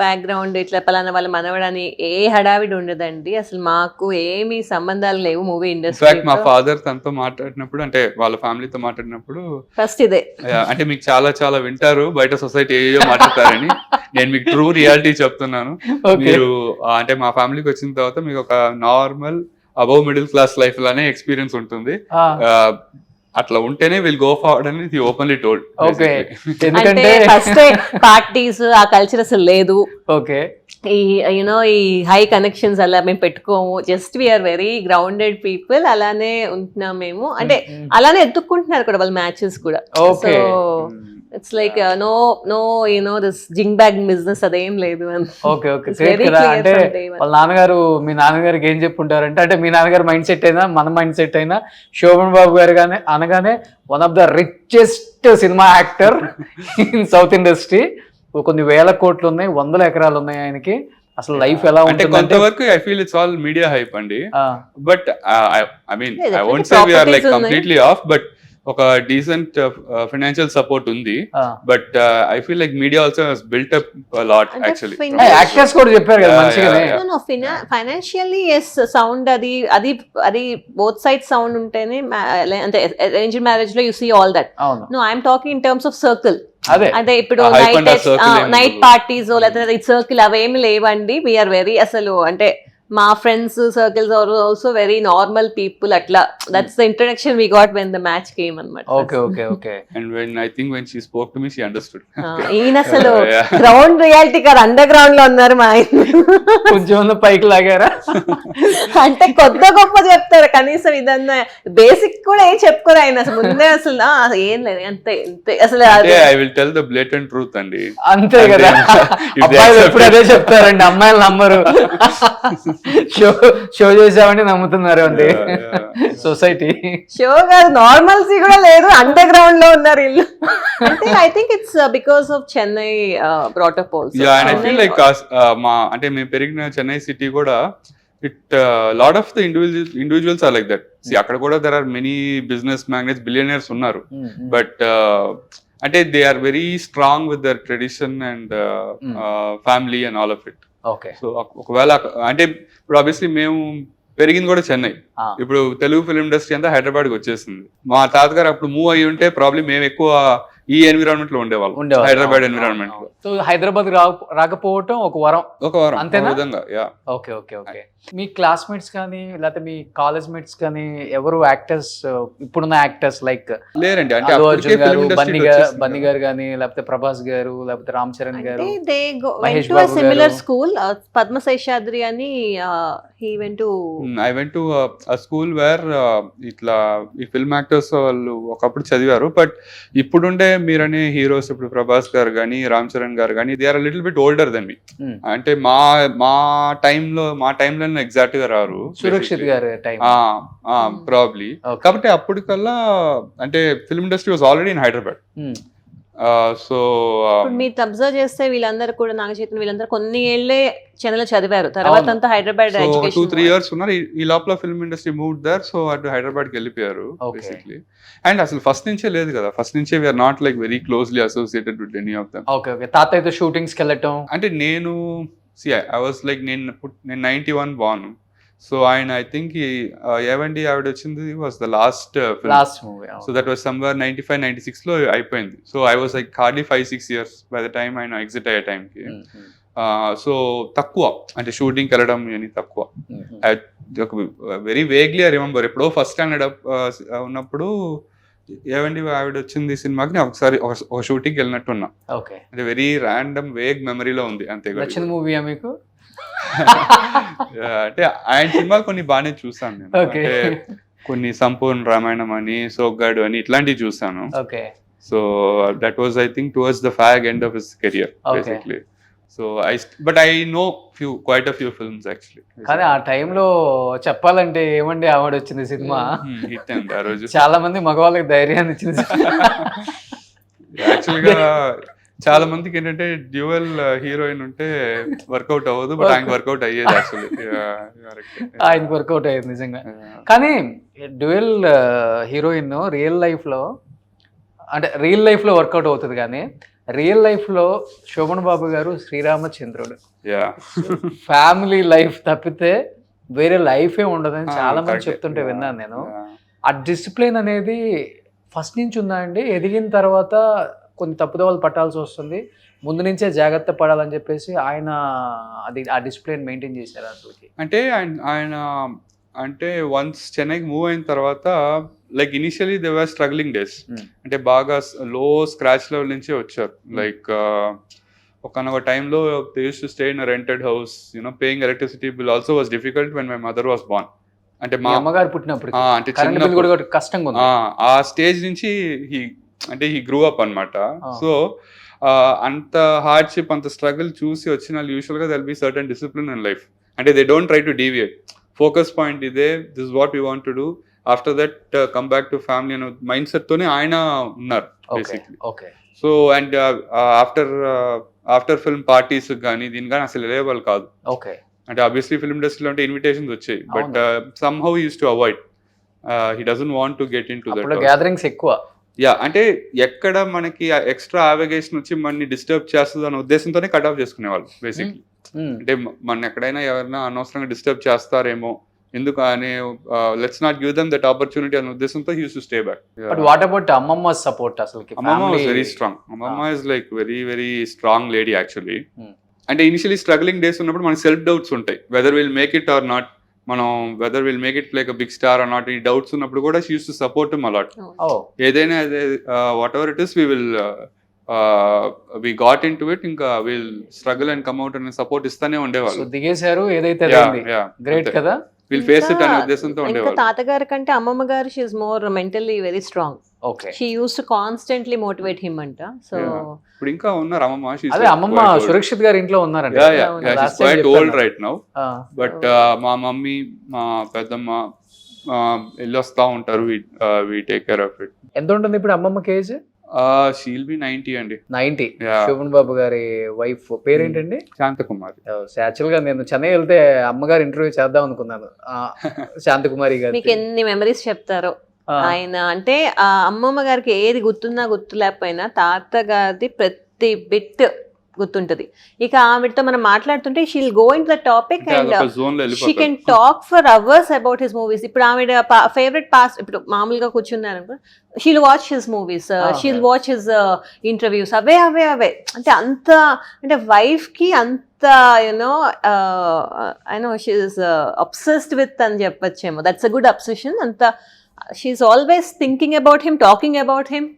బ్యాక్గ్రౌండ్ ఇట్లా పలానా వాళ్ళ మనవడని ఏ హడావిడి ఉండదండి, అసలు మాకు ఏమి సంబంధాలు లేవు మూవీ ఇండస్ట్రీ. మా ఫాదర్ తనతో మాట్లాడినప్పుడు, అంటే వాళ్ళ ఫ్యామిలీతో మాట్లాడినప్పుడు ఫస్ట్ ఇదే, అంటే మీకు చాలా చాలా వింటారు బయట సొసైటీ ఏయో మాట్లాడతారని, నేను మీకు ట్రూ రియాలిటీ చెప్తున్నాను. మీరు అంటే మా ఫ్యామిలీకి వచ్చిన తర్వాత మీకు ఒక normal above middle class life లానే ఎక్స్పీరియన్స్ ఉంటుంది, అట్లా ఉంటేనే విల్ గో ఫార్వర్డ్ అని ఇది ఓపెన్లీ టోల్డ్. ఓకే, అంటే ఎందుకంటే ఫస్ట్ పార్టీస్ ఆ కల్చర్ అసలు లేదు, ఓకే ఈ యూనో ఈ హై కనెక్షన్స్ అలా మేము పెట్టుకోము, just we are very grounded people, అలానే ఉంటున్నాం మేము, అంటే అలానే ఎత్తుక్కుంటున్నారు కూడా వాళ్ళ మ్యాచెస్ కూడా. Okay, it's like no you know this zing bag business అదేం లేదు. ఓకే ఓకే, గ్రేట్ కదా. అంటే వాళ్ళ నాన్నగారు మీ నాన్నగారికి ఏం చెప్పుంటారంటే, అంటే మీ నాన్నగారు మైండ్ సెట్ అయినా మన మైండ్ సెట్ అయినా శోభన్ బాబు గారు కానీ అనగానే one of the richest cinema actor in south industry, కొన్ని వేల కోట్లు ఉన్నాయి, 100 ఎకరాలు ఉన్నాయి ఆయనకి. అసలు లైఫ్ ఎలా అంటే కొంతవరకు I feel it's all media hype అండి, but I mean I won't say we are like completely off, but ఒక డీసెంట్ ఫైనాన్షియల్ సపోర్ట్ ఉంది, but I feel like media also has built up a lot actually. Actors కూడా చెప్పారు కదా మంచిగానే. ఫైనాన్షియల్లీ ఎస్, సౌండ్ అది అది అది బోత్ సైడ్ సౌండ్ ఉంటేనే, అంటే అరేంజ్డ్ మ్యారేజ్ లో you see all that. No I'm talking in terms of circle. అదే ఇప్పుడు నైట్ పార్టీస్ లేకపోతే సర్కిల్ అవేమి లేవండి. వీఆర్ వెరీ అసలు అంటే మా friends circles are also very normal people, అట్లా that's the introduction we got when the match came అన్నమాట. Okay okay okay, and when I think when she spoke to me she understood. ఈయన అసలు గ్రౌండ్ రియాలిటీ కాదు, అండర్ గ్రౌండ్ లో ఉన్నారు మా ఆయన, కొంచెం పైకి లాగారా అంటే కొద్ది గొప్ప చెప్తారు, కనీసం ఇదన్నా బేసిక్ కూడా ఏం చెప్పుకోరు ఆయన అసలు ముందే, అసలు ఏం లేదు అంతే అంతే అసలు. I will tell the blatant truth అండి, అంతే కదా. అబ్బాయిలు ఎప్పుడు అదే చెప్తారండి, అమ్మాయిలు నమ్మరు. షో చేసామని నమ్ముతున్నారు అండి సొసైటీ. షో కాదు, నార్మల్సీ కూడా లేదు, అండర్ గ్రౌండ్ లో ఉన్నారు ఇల్లు. అంటే I think it's because of Chennai brought up also. Yeah, and I feel like మా అంటే మేము పెరిగిన చెన్నై సిటీ కూడా it lot of the individuals are like that. అక్కడ కూడా there are many business magnets, billionaires ఉన్నారు, బట్ అంటే they are very strong with their tradition and family and all of it. Okay, so ఒకవేళ అంటే ఇప్పుడు ఆబ్వియస్లీ మేము పెరిగింది కూడా చెన్నై, ఇప్పుడు తెలుగు ఫిల్మ్ ఇండస్ట్రీ అంతా హైదరాబాద్ కి వచ్చేసింది. మా తాతగారు అప్పుడు మూవ్ అయ్యి ఉంటే ప్రాబ్లమ్ మేము ఎక్కువ ఈ ఎన్విరాన్మెంట్ లో ఉండేవాళ్ళం, హైదరాబాద్ ఎన్విరాన్మెంట్ లో. సో హైదరాబాద్ రాకపోవటం ఒక వరం అంతేనా? విధంగా. Yeah, okay okay okay. మీ క్లాస్మేట్స్ కానీ లేకపోతే మీ కాలేజ్ మేట్స్ కానీ ఎవరు యాక్టర్స్, ఇప్పుడున్న యాక్టర్స్ లైక్ లేరండి? అంటే బన్నీ గారు కానీ లేకపోతే ప్రభాస్ గారు లేకపోతే రామ్ చరణ్ గారు, మహేష్ బాబు సిమిలర్ స్కూల్ పద్మశేషాద్రి అని. I went to a school where ఇట్లా ఈ ఫిల్మ్ యాక్టర్స్ వాళ్ళు ఒకప్పుడు చదివారు, బట్ ఇప్పుడుండే మీరనే హీరోస్, ఇప్పుడు ప్రభాస్ గారు కానీ రామ్ చరణ్ గారు కానీ, they are little bit older than me. అంటే మా టైంలో ఎగ్జాక్ట్ గా రారు, సురక్షిత్ గారు ప్రాబ్లీ. కాబట్టి అప్పటికల్లా అంటే film industry was already in Hyderabad. So మీరు అబ్జర్వ్ చేస్తే వీళ్ళందరూ కూడా, నాగ చైతన్య వీళ్ళందరూ కొన్ని ఏళ్లే చెన్నైలో చదివారు, తర్వాత అంతా హైదరాబాద్ 2-3 years ఉన్నారు. ఈ లోపల film industry move there, so అటు హైదరాబాద్ కి వెళ్ళిపోయారు బేసిక్లీ. అండ్ అసలు ఫస్ట్ నుంచే లేదు కదా, ఫస్ట్ నుంచే we are not like very closely associated with any of them. Okay okay. తాతయ్యతో షూటింగ్స్ కి వెళ్ళటం అంటే నేను ఐ వాజ్ లైక్ నేను 91 born. సో ఆయన ఐ థింక్ ఏవండి ఆవిడ వచ్చింది was the last movie. So that was somewhere 95-96 లో అయిపోయింది. So I was like hardly 5-6 years by the time ఆయన ఎగ్జిట్ అయ్యే టైంకి. సో తక్కువ అంటే షూటింగ్కి వెళ్ళడం అని తక్కువ. వెరీ వేగ్లీ ఐ రిమెంబర్ ఎప్పుడో ఫస్ట్ స్టాండర్డ్ ఉన్నప్పుడు ఏవండి ఆవిడ వచ్చింది సినిమాకి నేను ఒకసారి ఒక షూటింగ్కి వెళ్ళినట్టున్నా. ఓకే, అంటే వెరీ ర్యాండమ్ వేగ్ మెమరీలో ఉంది అంతే. నచ్చిన మూవీయా మీకు? అంటే ఆయన సినిమాలు కొన్ని బాగానే చూసాను నేను. అంటే కొన్ని సంపూర్ణ రామాయణం అని, సోగ్గాడు అని ఇట్లాంటివి చూసాను. Okay. So that was, I think, towards the fag end of his career, Okay. basically. So but I know quite a few films actually. కానీ ఆ టైంలో చెప్పాలంటే ఏమండి ఆవిడ వచ్చింది సినిమా హిట్ అండి ఆ రోజు. చాలా మంది మగవాళ్ళకి ధైర్యాన్ని ఇచ్చింది. యాక్చువల్గా చాలా మందికి ఏంటంటే డ్యూయల్ హీరోయిన్ ఉంటే వర్కౌట్ అవ్వదు, బట్ ఆయనకి వర్కౌట్ అయ్యేది యాక్చువల్లీ. ఆయనకి వర్కౌట్ అయ్యేది నిజంగా. కానీ డ్యూయల్ హీరోయిన్ రియల్ లైఫ్లో అంటే రియల్ లైఫ్లో వర్కౌట్ అవుతుంది, కానీ రియల్ లైఫ్లో శోభన్ బాబు గారు శ్రీరామచంద్రుడు. ఫ్యామిలీ లైఫ్ తప్పితే వేరే లైఫే ఉండదని చాలా మంది చెప్తుంటే విన్నాను నేను. ఆ డిసిప్లిన్ అనేది ఫస్ట్ నుంచి ఉందా అండి? ఎదిగిన తర్వాత కొన్ని తప్పుదోవలు పట్టాల్సి వస్తుంది, ముందు నుంచే జాగ్రత్త పడాలని చెప్పేసి ఆయన ఆ డిసిప్లిన్ మెయింటైన్ చేశారు అసలుకి. అంటే ఆయన అంటే వన్స్ చెన్నైకి మూవ్ అయిన తర్వాత like initially they were struggling days. అంటే బాగా లో స్క్రాచ్ లెవెల్ నుంచే వచ్చారు. లైక్ ఒక టైంలో they use to stay in rented house, paying electricity bill also was difficult when my mother was Born. అంటే మా అమ్మగారు పుట్టినప్పుడు అంటే కష్టంగా ఉంది. ఆ స్టేజ్ నుంచి హీ గ్రూ అప్ అనమాట. సో అంత హార్డ్షిప్, అంత స్ట్రగుల్ చూసి వచ్చిన వాళ్ళు యూజువల్గా they'll be certain discipline in life. అంటే they don't try to deviate. Focus point ఇదే, this is what we want to do, after that come back to family అనే మైండ్ సెట్ తోనే ఆయన ఉన్నారు basically. So and after film parties కానీ దీని కానీ అసలు వెళ్ళేవాళ్ళు కాదు. అంటే ఆబ్వియస్లీ ఫిల్మ్ ఇండస్ట్రీలో అంటే ఇన్విటేషన్స్ వచ్చాయి, but somehow use to avoid. He doesn't want to get in to that. Gatherings ఎక్కువ. అంటే ఎక్కడ మనకి ఎక్స్ట్రా ఆవిగేషన్ వచ్చి మనని డిస్టర్బ్ చేస్తుంది అనే ఉద్దేశంతోనే కట్ ఆఫ్ చేసుకునేవాళ్ళు బేసిక్లీ. అంటే మన ఎక్కడైనా ఎవరైనా అనవసరంగా డిస్టర్బ్ చేస్తారేమో, ఎందుకు అని let's not give them that opportunity అనే ఉద్దేశంతో he use to stay back. But what about అమ్మమ్మ సపోర్ట్? అసలు అమ్మమ్మ వాస్ వెరీ స్ట్రాంగ్. అమ్మమ్మ is like very very strong lady actually. అంటే ఇనిషియలీ స్ట్రగ్లింగ్ డేస్ ఉన్నప్పుడు మనకి సెల్ఫ్ డౌట్స్ ఉంటాయి, whether will make it or not, మనం whether will make it like a big star or not, ఈ డౌట్స్ ఉన్నప్పుడు కూడా she use to support him a lot. ఏదైనా what ever it is we got into it, ఇంకా will struggle and come out అనే సపోర్ట్ ఇస్తానే ఉండేవాళ్ళు. దిగేశారు ఏదైతే. గ్రేట్ కదా. విల్ ఫేస్ ఇట్ అనే ఉద్దేశంతో ఉండేవాళ్ళు. తాతగారి కంటే అమ్మమ్మ గారు she is more mentally very strong. She use to constantly motivate him అంట. సో ఇప్పుడు ఇంకా ఉన్నారు అమ్మమ్మ. అదే అమ్మమ్మ సురక్షిత్ గారి ఇంట్లో ఉన్నారంట. Quite old right now, but మా మమ్మీ మా పెద్దమ్మ వెళ్ళొస్తా ఉంటారు. We take care of it. ఎంత ఉంటుంది ఇప్పుడు అమ్మమ్మకి ఏజ్? షీల్ బి 90 అండి. 90. శోభన్ బాబు గారి వైఫ్ పేరేంటండి? శాంతకుమారి. యాక్చువల్ గా నేను చెన్నై వెళ్తే అమ్మగారు ఇంటర్వ్యూ చేద్దాం అనుకున్నాను. శాంతకుమారి గారు మీకు ఎన్ని మెమరీస్ చెప్తారో ఆయన. అంటే ఆ అమ్మమ్మ గారికి ఏది గుర్తున్నా గుర్తు లేకపోయినా తాతగారిది ప్రతి బిట్ గుర్తుంటది. ఇక ఆవిడతో మనం మాట్లాడుతుంటే she'll go in the topic and she can talk for hours about his movies. ఇప్పుడు ఆవిడ ఫేవరెట్ పాస్ట్, ఇప్పుడు మామూలుగా కూర్చున్నారు, she'll watch his movies, she'll watch his interviews, అవే అవే అవే. అంటే అంత, అంటే వైఫ్ కి అంత you know I know she is obsessed with అని చెప్పొచ్చేమో. That's a good obsession. అంత she's always thinking about him, talking about him,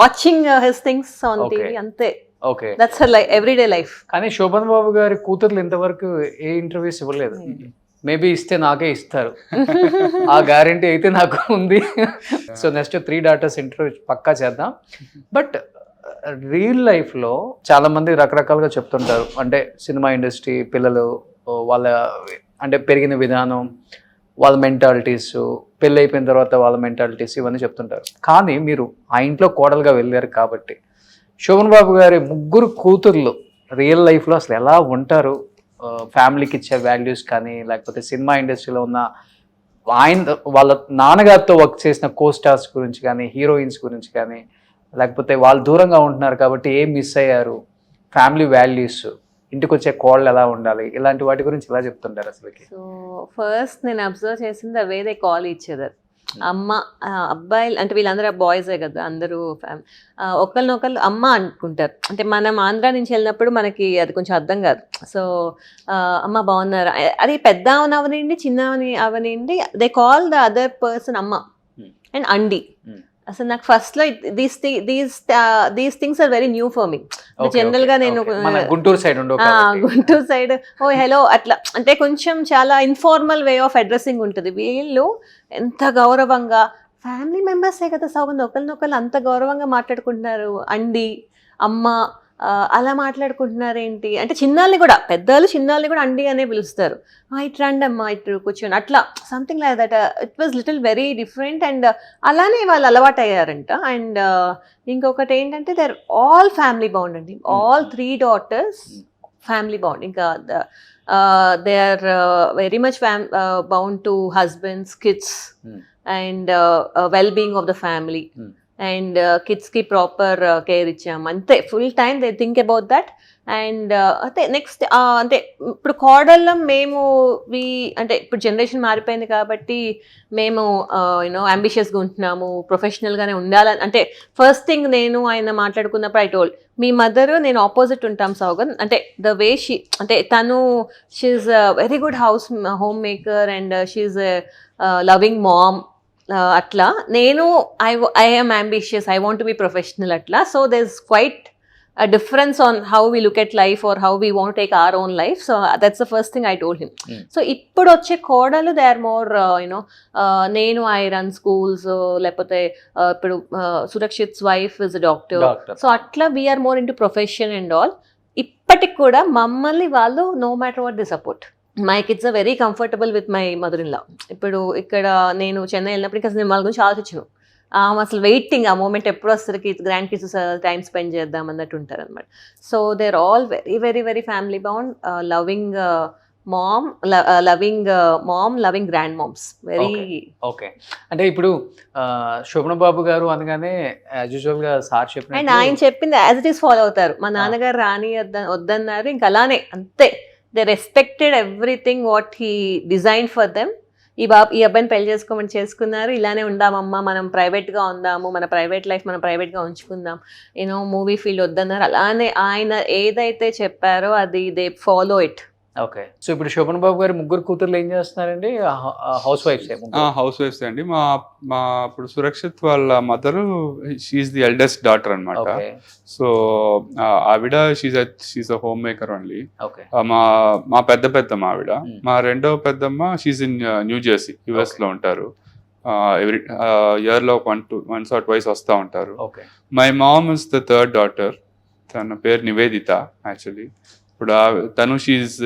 watching his things on TV. అంతే. That's her everyday life. కానీ శోభన్ బాబు గారి కూతుర్లు ఇంతవరకు ఏ ఇంటర్వ్యూస్ ఇవ్వలేదు. మేబీ ఇస్తే నాకే ఇస్తారు, ఆ గ్యారంటీ అయితే నాకు ఉంది. సో నెక్స్ట్ 3 daughters ఇంటర్వ్యూ పక్కా చేద్దాం. బట్ రియల్ లైఫ్లో చాలా మంది రకరకాలుగా చెప్తుంటారు. అంటే సినిమా ఇండస్ట్రీ పిల్లలు వాళ్ళ అంటే పెరిగిన విధానం, వాళ్ళ మెంటాలిటీస్, పెళ్ళి అయిపోయిన తర్వాత వాళ్ళ మెంటాలిటీస్, ఇవన్నీ చెప్తుంటారు. కానీ మీరు ఆ ఇంట్లో కోడలుగా వెళ్ళారు కాబట్టి శోభన్ బాబు గారి 3 కూతుర్లు రియల్ లైఫ్లో అసలు ఎలా ఉంటారు, ఫ్యామిలీకి ఇచ్చే వాల్యూస్ కానీ, లేకపోతే సినిమా ఇండస్ట్రీలో ఉన్న వాళ్ళ నాన్నగారితో వర్క్ చేసిన కోస్టార్స్ గురించి కానీ, హీరోయిన్స్ గురించి కానీ, లేకపోతే వాళ్ళు దూరంగా ఉంటున్నారు కాబట్టి ఏం మిస్ అయ్యారు, ఫ్యామిలీ వాల్యూస్, ఇంటికి వచ్చే కోళ్ళు ఎలా ఉండాలి, ఇలాంటి వాటి గురించి ఎలా చెప్తుంటారు అసలుకి? సో ఫస్ట్ నేను అబ్జర్వ్ చేసింది away they call each other. అమ్మ అబ్బాయిలు అంటే వీళ్ళందరూ బాయ్సే కదా అందరూ, ఒకరినొకరు అమ్మ అనుకుంటారు. అంటే మనం ఆంధ్ర నుంచి వెళ్ళినప్పుడు మనకి అది కొంచెం అర్థం కాదు. సో అమ్మ బాగున్నారా, అది పెద్ద అవనండి చిన్న అవనండి, they call the other person అమ్మ అండ్ అండి. అసలు నాకు ఫస్ట్ లో these things are very new for me. General గా నేను గుంటూరు సైడ్ ఓ హలో అట్లా, అంటే కొంచెం చాలా ఇన్ఫార్మల్ వే ఆఫ్ అడ్రస్సింగ్ ఉంటుంది. వీళ్ళు ఎంత గౌరవంగా ఫ్యామిలీ మెంబర్సే కదా సౌగంధ్, ఒకరినొకరు అంత గౌరవంగా మాట్లాడుకుంటున్నారు. అండి, అమ్మ, అలా మాట్లాడుకుంటున్నారు ఏంటి అంటే, చిన్నాళ్ళని కూడా, పెద్దలు చిన్నాళ్ళని కూడా అండి అనే పిలుస్తారు. ఇటు రండి అమ్మా, ఇటు కూర్చొని, అట్లా something like that. It was little very different. And అలానే వాళ్ళు అలవాటు అయ్యారంట. అండ్ ఇంకొకటి ఏంటంటే, they are all family bond అండి. All 3 daughters family bond. ఇంకా they are very much bound to husbands, kids and well-being of the family. And కిడ్స్కి ప్రాపర్ కేర్ ఇచ్చాము అంతే. Full time they think about that. And అంటే నెక్స్ట్ అంటే ఇప్పుడు కోడళ్ళం మేము అంటే ఇప్పుడు జనరేషన్ మారిపోయింది కాబట్టి మేము అంబిషియస్గా ఉంటున్నాము, ప్రొఫెషనల్గానే ఉండాలని. అంటే ఫస్ట్ థింగ్ నేను ఆయన మాట్లాడుకున్నప్పుడు ఐ టోల్డ్, మీ మదర్ నేను ఆపోజిట్ ఉంటాం సౌగంధ్. అంటే ద వే అంటే తను she's very good home maker and she's loving mom. అట్లా నేను I am ambitious, I want to be professional అట్లా. So there's quite a difference on how we look at life or how we want to take our own life. So that's the first thing I told him. So ఇప్పుడు వచ్చే కోడలు they are more నేను I run schools, లేకపోతే ఇప్పుడు Surakshit's wife is a doctor. So అట్లా we are more into profession and all. ఇప్పటికి కూడా మమ్మల్ని వాళ్ళు no matter what they support. My kids are very comfortable with my mother in law. ఇప్పుడు ఇక్కడ నేను చెన్నై వెళ్ళినప్పుడు ఇంకా నేను వాళ్ళ గురించి ఆలోచించను. అసలు వెయిటింగ్ ఆ మూమెంట్ ఎప్పుడు వస్తారు, గ్రాండ్ కిడ్స్ టైం స్పెండ్ చేద్దాం అన్నట్టు ఉంటారు అనమాట. So they are all very very very family bound, loving mom, loving grand moms. Very okay. అంటే ఇప్పుడు శోభన్ బాబు గారు అనగానే యూజువల్ గా సార్ చెప్పిన అండ్ ఆయన చెప్పింది యాజ్ ఇట్ ఈస్ ఫాలో అవుతారు. మా నాన్నగారు రాని వద్దన్నారు, ఇంకా అలానే అంతే. They respected everything what he design for them. ఈ అబ్బాయిని పెళ్లి చేసుకోమని చేసుకున్నారు. ఇలానే ఉందామమ్మా, మనం ప్రైవేట్గా ఉందాము, మన ప్రైవేట్ లైఫ్ మనం ప్రైవేట్గా ఉంచుకుందాం, మూవీ ఫీల్డ్ వద్దన్నారు. అలానే ఆయన ఏదైతే చెప్పారో అది they follow it. Okay. So ఇప్పుడు శోభన్ బాబు గారి ముగ్గురు కూతుర్లు ఏం చేస్తున్నారండి? హౌస్ వైఫ్స్ అండి. మా ఇప్పుడు సురక్షిత్ వాళ్ళ mother, she's the eldest daughter అనమాట. సో ఆవిడ she's a home maker only. మా పెద్దమ్మ ఆవిడ. మా రెండో పెద్దమ్మ she's in New Jersey, US లో ఉంటారు. ఎవ్రీ ఇయర్ లో once or twice వస్తూ ఉంటారు. My mom is the third daughter. తన పేరు నివేదిత యాక్చువల్లీ. ఇప్పుడు తను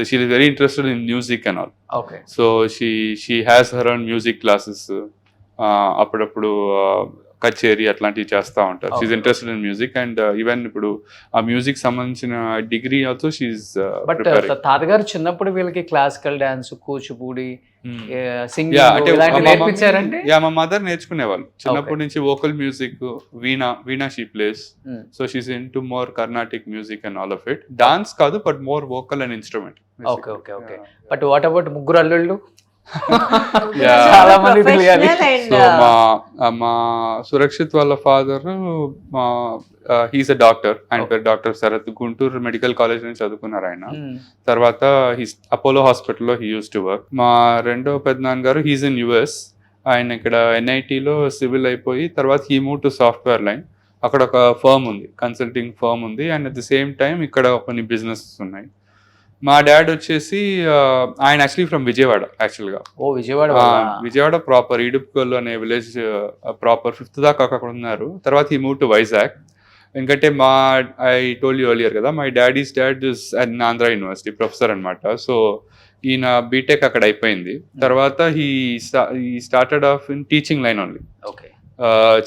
she very interested in music and all. Okay. So she has her own music classes. అప్పుడప్పుడు కచేరీ అట్లాంటివి చేస్తూ ఉంటారు. She interested in music and even ఇప్పుడు ఆ మ్యూజిక్ సంబంధించిన డిగ్రీ ఆల్సో షీఈ్. బట్ తాతగారు చిన్నప్పుడు వీళ్ళకి క్లాసికల్ డాన్స్, కూచిపూడి, సింగింగ్ నేర్పించారంటే మా మదర్ నేర్చుకునేవాళ్ళు చిన్నప్పటి నుంచి. Vocal music, veena she plays. So she's into more Carnatic music and all of it. Dance కాదు, but more vocal and instrument. Okay okay okay. But what about ముగ్గురు అల్లుళ్ళు? చాలా మంది తెలియాలి. సో మా సురక్షిత్ వాళ్ళ ఫాదర్ హీస్ అ డాక్టర్. ఆయన పేరు doctor Sarath. Guntur medical college నుంచి చదువుకున్నారు ఆయన. తర్వాత అపోలో హాస్పిటల్లో హీ యూస్ టు వర్క్. మా రెండో పెద్దనాన్న గారు హీస్ ఇన్ US. ఆయన ఇక్కడ NITలో సివిల్ అయిపోయి తర్వాత he move to software line. అక్కడ ఒక ఫర్మ్ ఉంది, కన్సల్టింగ్ ఫర్మ్ ఉంది. And at the same time ఇక్కడ కొన్ని బిజినెసెస్ ఉన్నాయి. మా డాడ్ వచ్చేసి ఆయన యాక్చువల్లీ ఫ్రమ్ విజయవాడ యాక్చువల్గా. విజయవాడ ప్రాపర్ ఈడుపుకోలు అనే విలేజ్ ప్రాపర్ 5th దాకా అక్కడ ఉన్నారు. తర్వాత ఈ మూవ్ టు వైజాగ్. ఎందుకంటే ఐ టోల్డ్ యూ ఎర్లియర్ కదా, my daddy's dad is at Andhra university professor అనమాట. సో ఈయన బీటెక్ అక్కడ అయిపోయింది. తర్వాత he started off in teaching line only.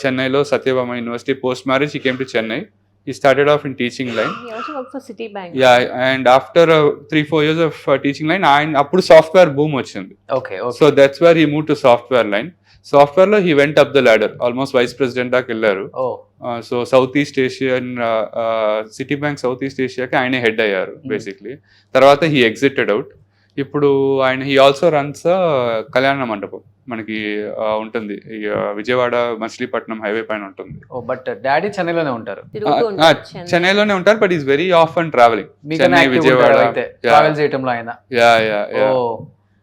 చెన్నైలో Sathyabama university. Post marriage he came to Chennai. He started off in teaching line. He also worked for Citibank. Yeah, and after 3-4 years of teaching line, appudu software boom ochindi. Okay. So that's where he moved to software line. Software lo he went up the ladder, almost vice president daaka ellaru. So Southeast Asia and Citibank Southeast Asia ki ayane head ayyaru basically. Tarvata he exited out. ఇప్పుడు ఆయన హీ ఆల్సో రన్స్ కళ్యాణ మండపం మనకి ఉంటుంది, విజయవాడ మచిలీపట్నం హైవే పైన ఉంటుంది. బట్ డాడీ చెన్నైలోనే ఉంటారు. చెన్నైలోనే ఉంటారు, but is very of and travelling. Chennai Vijayawada travel చేయటంలో ఆయన.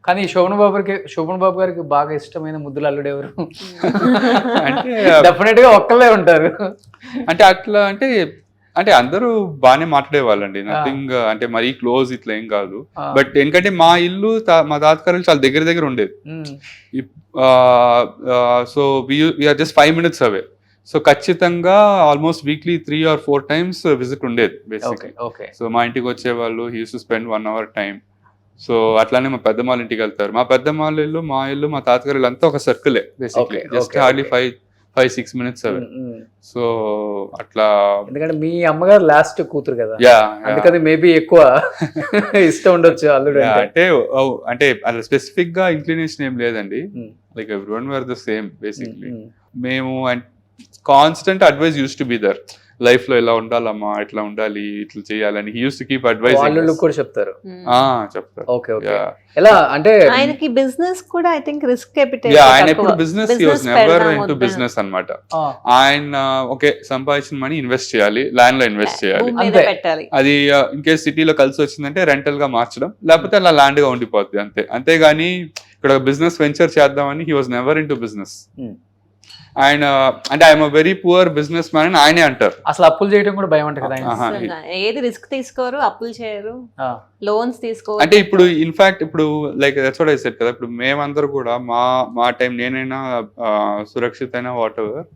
కానీ శోభన్ బాబు గారికి బాగా ఇష్టమైన ముద్దులు అల్లుడు ఎవరు? అంటే డెఫినెట్ గా ఒక్కళ్ళే ఉంటారు. అంటే అట్లా అంటే అంటే అందరూ బాగానే మాట్లాడేవాళ్ళండి, నథింగ్ అంటే మరీ క్లోజ్ ఇట్లా ఏం కాదు. బట్ ఎందుకంటే మా ఇల్లు మా తాతగారు చాలా దగ్గర దగ్గర ఉండేది. సో వీఆర్ జస్ట్ 5 minutes అవే. సో ఖచ్చితంగా almost weekly 3 or 4 times visit ఉండేది బేసిక్లీ. సో మా ఇంటికి వచ్చేవాళ్ళు, he use to spend 1 hour time. So అట్లానే మా పెద్దమ్మాళ్ళ ఇంటికి వెళ్తారు. మా పెద్దమ్మాళ్ళ ఇల్లు, మా ఇల్లు, మా తాతగారు ఇల్లు అంతా ఒక సర్కిలే బేసిక్లీ, జస్ట్ హార్డ్లీ 5-6 minutes అవే. సో అట్లా, ఎందుకంటే మీ అమ్మగారు లాస్ట్ కూతురు కదా, యా అందుకని మేబీ ఎక్కువ ఇష్టం ఉండొచ్చు అల్లుడు అంటే అలా స్పెసిఫిక్ గా ఇంక్లినేషన్ ఏం లేదండి. Like everyone were the same basically. మేము constant advice use to be there, life లో ఇలా ఉండాలమ్మా, ఇట్లా ఉండాలి, ఇట్లా చేయాలని he use to keep advice. వాళ్ళు కూడా చెప్తారు. చెప్తారు. Okay okay. ఎలా అంటే ఆయనకి బిజినెస్ కూడా ఐ థింక్ రిస్క్ క్యాపిటల్. ఆయన ఎప్పుడు business, he was never into business అన్నమాట. ఆయన ఓకే సంపాదించిన మనీ ఇన్వెస్ట్ చేయాలి, ల్యాండ్ లో ఇన్వెస్ట్ చేయాలి, పెట్టాలి. అది ఇన్ కేస్ సిటీలో కలిసి వచ్చిందంటే రెంటల్ గా మార్చడం, లేకపోతే అలా ల్యాండ్ గా ఉండిపోద్ది అంతే. అంతేగాని ఇక్కడ బిజినెస్ వెంచర్ చేద్దామని he was never into business. ఆయన అంటే I'm a very poor business man అని ఆయనే అంటారు. అసలు అప్పులు చేయడం కూడా భయం అంట కదా. ఏది రిస్క్ తీసుకోరు, అప్పులు చేయరు, లోన్స్ తీసుకోరు. అంటే ఇప్పుడు ఇన్ఫాక్ట్ ఇప్పుడు like that's what I said కదా, ఇప్పుడు మేమందరూ కూడా మా టైం, నేనైనా సురక్షిత్ అయినా వాట్ ఎవర్,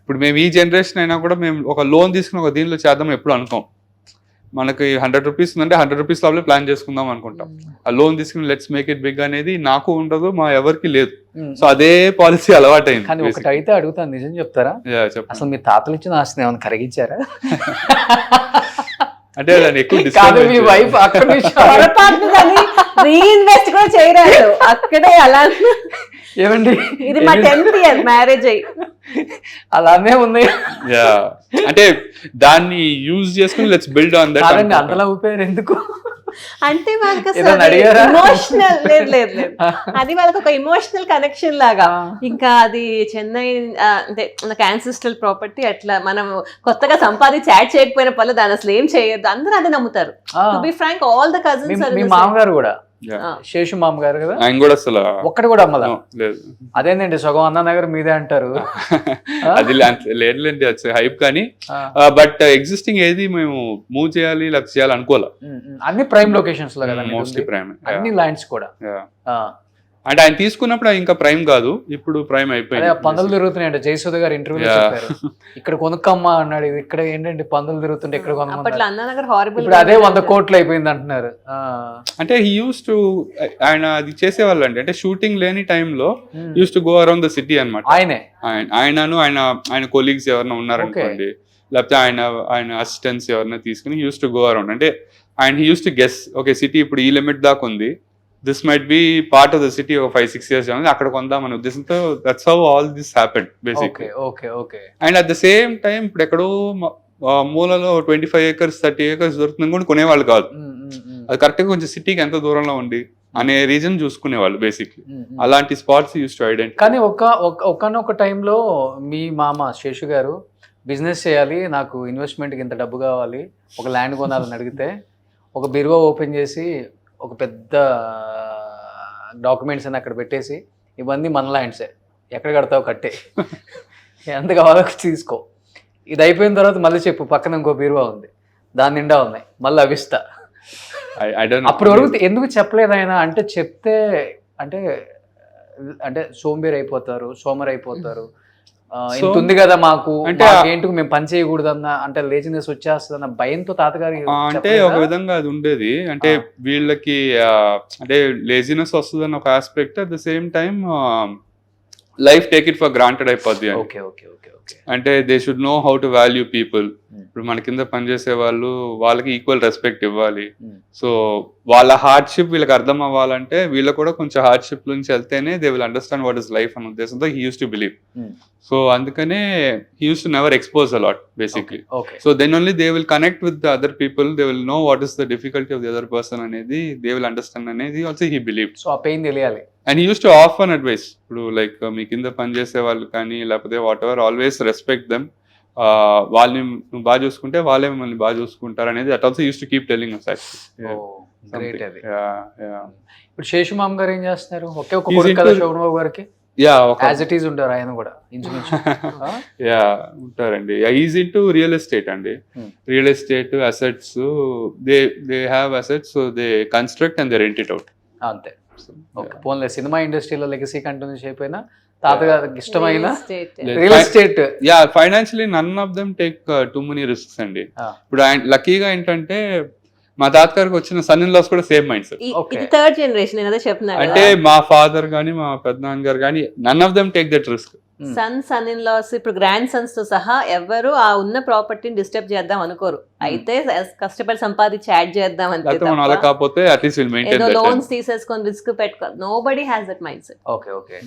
ఇప్పుడు మేము ఈ జనరేషన్ అయినా కూడా మేము ఒక లోన్ తీసుకుని ఒక దీనిలో చేద్దాం ఎప్పుడు అనుకోం. మనకి 100 rupees ఉందంటే 100 rupees లోపలే ప్లాన్ చేసుకుందాం అనుకుంటాం. ఆ లోన్ తీసుకుని లెట్స్ మేక్ ఇట్ బిగ్ అనేది నాకు ఉండదు, మా ఎవరికి లేదు. సో అదే పాలసీ అలవాటైంది. కానీ ఒకటి అయితే అడుగుతాను, నిజం చెప్తారా? అసలు మీ తాతలు ఇచ్చిన ఆస్తిని ఏమైనా కరిగించారా? అంటే దాన్ని ఎక్కువ మీ వైఫ్ అక్కడ రీఇన్వెస్ట్ కూడా చేయరాదు అక్కడే. అలా ఏమండి, ఇది మా 10th year మ్యారేజ్ అయ్యి అలానే ఉంది. అంటే దాన్ని యూజ్ చేసుకుని లెట్స్ బిల్డ్ ఆన్ దట్. అంతలా ఊపారు ఎందుకు అంటే వాళ్ళకి ఇమోషనల్ లేదు, అది వాళ్ళకి ఒక ఇమోషనల్ కనెక్షన్ లాగా. ఇంకా అది చెన్నై అంటే మనకి యాన్సిస్ట్రల్ ప్రాపర్టీ, అట్లా మనం కొత్తగా సంపాదించి యాడ్ చేయకపోయిన పనులు దాని అసలు ఏం చేయొద్దు, అందరూ అదే నమ్ముతారు. To be frank all the cousins. మీ మామగారు కూడా శేషు మామగారు కదా, ఆయన కూడా అసలు ఒక్కటి కూడా అమ్మలా లేదు. అదేంటండి సగం అన్ననగర్ మీదే అంటారు. అది లేదులేండి, అది హైప్. కానీ బట్ ఎగ్జిస్టింగ్ ఏది మేము మూవ్ చేయాలి లేకపోతే చేయాలి అనుకోలే. అన్ని ప్రైమ్ లొకేషన్స్ లో కదా, మోస్ట్లీ ప్రైమ్, అన్ని ల్యాండ్స్ కూడా. అంటే ఆయన తీసుకున్నప్పుడు ఇంకా ప్రైమ్ కాదు, ఇప్పుడు ప్రైమ్ అయిపోయింది. పందులు తిరుగుతున్నాయంట, జయసుధ గారు ఇంటర్వ్యూలో చెప్పారు. ఇక్కడ కొనుక్కమ్మా అన్నాడు, ఇక్కడ ఏంటంటే పందులు తిరుగుతుంటే ఇక్కడ కొనుక్కుంటారు, అదే 100 crores అయిపోయింది అంటున్నారు. అంటే హీ యూస్ టు, ఆయన అది చేసేవాళ్ళు అండి. అంటే షూటింగ్ లేని టైంలో use to go around the city అనమాట. ఆయన కొలీగ్స్ ఎవరైనా ఉన్నారనుకోండి, లేకపోతే ఆయన అసిస్టెంట్స్ ఎవరైనా తీసుకుని యూస్ టు గో అరౌండ్. అంటే ఆయన use to guess, okay city ఇప్పుడు ఈ లిమిట్ దాకా ఉంది, this might be part of the city ఒక 5-6 years అక్కడ కొందాం అనే ఉద్దేశంతో. That's how all this happened basically. And at the same time ఇప్పుడు ఎక్కడో మూలలో 25 acres 30 acres దొరుకుతుంది కూడా కొనేవాళ్ళు కాదు. అది కరెక్ట్ గా కొంచెం సిటీకి ఎంత దూరంలో ఉంది అనే రీజన్ చూసుకునేవాళ్ళు బేసిక్లీ. అలాంటి స్పాట్స్ యూస్ టు ఐడెంటిఫై. కానీ ఒకనొక టైంలో మీ మామ శేషు గారు బిజినెస్ చేయాలి, నాకు ఇన్వెస్ట్మెంట్కి ఇంత డబ్బు కావాలి, ఒక ల్యాండ్ కొనాలని అడిగితే ఒక బిరువా ఓపెన్ చేసి ఒక పెద్ద డాక్యుమెంట్స్ అని అక్కడ పెట్టేసి, ఇవన్నీ మన ల్యాండ్సే, ఎక్కడ కడతావు కట్టే, ఎంత కావాలో తీసుకో, ఇది అయిపోయిన తర్వాత మళ్ళీ చెప్పు, పక్కన ఇంకో బీరువా ఉంది దాని నిండా ఉన్నాయి, మళ్ళీ అవిస్తా. అప్పటి వరకు ఎందుకు చెప్పలేదు ఆయన? అంటే చెప్తే అంటే సోంబేర్ అయిపోతారు, సోమర్ అయిపోతారు, ఇంత ఉంది కదా మాకు, అంటే ఏంటి మేము పని చేయకూడదు అన్న, అంటే లేజినెస్ వచ్చేస్తుంది అన్న భయంతో తాతగారు. అంటే ఒక విధంగా అది ఉండేది. అంటే వీళ్ళకి అంటే లేజినెస్ వస్తుంది అన్న ఒక aspect, at the same time life take it for granted అయిపోద్ది. అంటే they should know how to value people. ఇప్పుడు మన కింద పనిచేసే వాళ్ళు, వాళ్ళకి ఈక్వల్ రెస్పెక్ట్ ఇవ్వాలి. సో వాళ్ళ హార్డ్షిప్ వీళ్ళకి అర్థం అవ్వాలంటే వీళ్ళకి కూడా కొంచెం హార్డ్షిప్ నుంచి వెళ్తేనే they will understand what is life అనే ఉద్దేశంతో he use to believe. So అందుకనే he use to never expose a lot basically. So then only they will connect with the other people, they will know what is the difficulty of the other person అనేది దే విల్ అండర్స్టాండ్ అనేది ఆల్సో హీ బిలీవ్. సో ఆ పెయిన్ తెలియాలి. And he use to offer advice. ఇప్పుడు లైక్ మీ కింద పనిచేసే వాళ్ళు కానీ లేకపోతే what ever, always respect them. వాళ్ళని నువ్వు బాగా చూసుకుంటే వాళ్ళే మిమ్మల్ని బాగా చూసుకుంటారు అనేది that also use to keep telling us actually. ఇప్పుడు శేషు మామ గారు ఏం చేస్తున్నారు? ఒకే ఒక కొడుకు కదా శోభన్ బాబు గారికి. యా ఒక యాజ్ ఇట్ ఈజ్ ఉంటారు ఆయన కూడా ఇంచుమించు. యా ఉంటారండి. ఈజ్ ఇంటూ రియల్ ఎస్టేట్ అండి. Real estate assets, they have assets, so they construct and they rent it out. అంతే. ఓకే, పోన్లే సినిమా ఇండస్ట్రీలో లెగసీ కంటిన్యూ అయిపోయినా తాతగారికి ఇష్టమైన real estate. Yeah financially none of them take too many risks అండి. ఇప్పుడు ఆయన లక్కీగా ఏంటంటే మా తాతగారికి వచ్చిన సన్ ఇన్ లాస్ కూడా సేమ్ మైండ్ సెట్. ఇది థర్డ్ జనరేషన్ ఏదో చెప్తున్నారు అంటే మా ఫాదర్ గానీ మా పెద్దనాన్న గారు కానీ none of them take that risk. Son in law ఇప్పుడు గ్రాండ్ సన్స్ తో సహా ఎవరు ఆ ఉన్న ప్రాపర్టీని డిస్టర్బ్ చేద్దాం అనుకోరు. అయితే కష్టపడి సంపాదించి యాడ్ చేద్దాం అంటే మనం అలా కాకపోతే at least will maintain that. Loans తీసేసుకొని రిస్క్ పెట్టుకో, nobody has that mind set. Okay okay.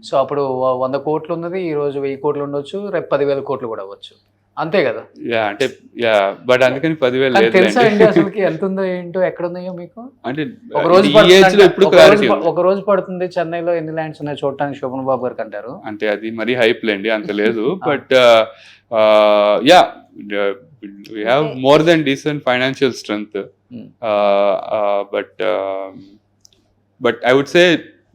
So అప్పుడు 100 కోట్లు ఉన్నది ఈ రోజు 1000 కోట్లు ఉండొచ్చు, రేపు 10,000 కోట్లు కూడా అవ్వచ్చు, అంతే కదా? యా అంటే యా బట్ అందుకని 10,000 లేదు. తెలుసా ఇండియా అసలుకి ఎంత ఉందో ఏంటో ఎక్కడ ఉన్నాయో మీకు? అంటే ఒక రోజు ఈ ఏజ్ లో ఇప్పుడు క్లారిటీ ఒక రోజు పడుతుంది చెన్నైలో ఎన్ని ల్యాండ్స్ ఉన్నాయి చూడటానికి శోభన్ బాబు గారికి అంటారు. అంటే అది మరీ హైప్ లేండి, అంత లేదు. But yeah we have more than decent financial strength. But I would say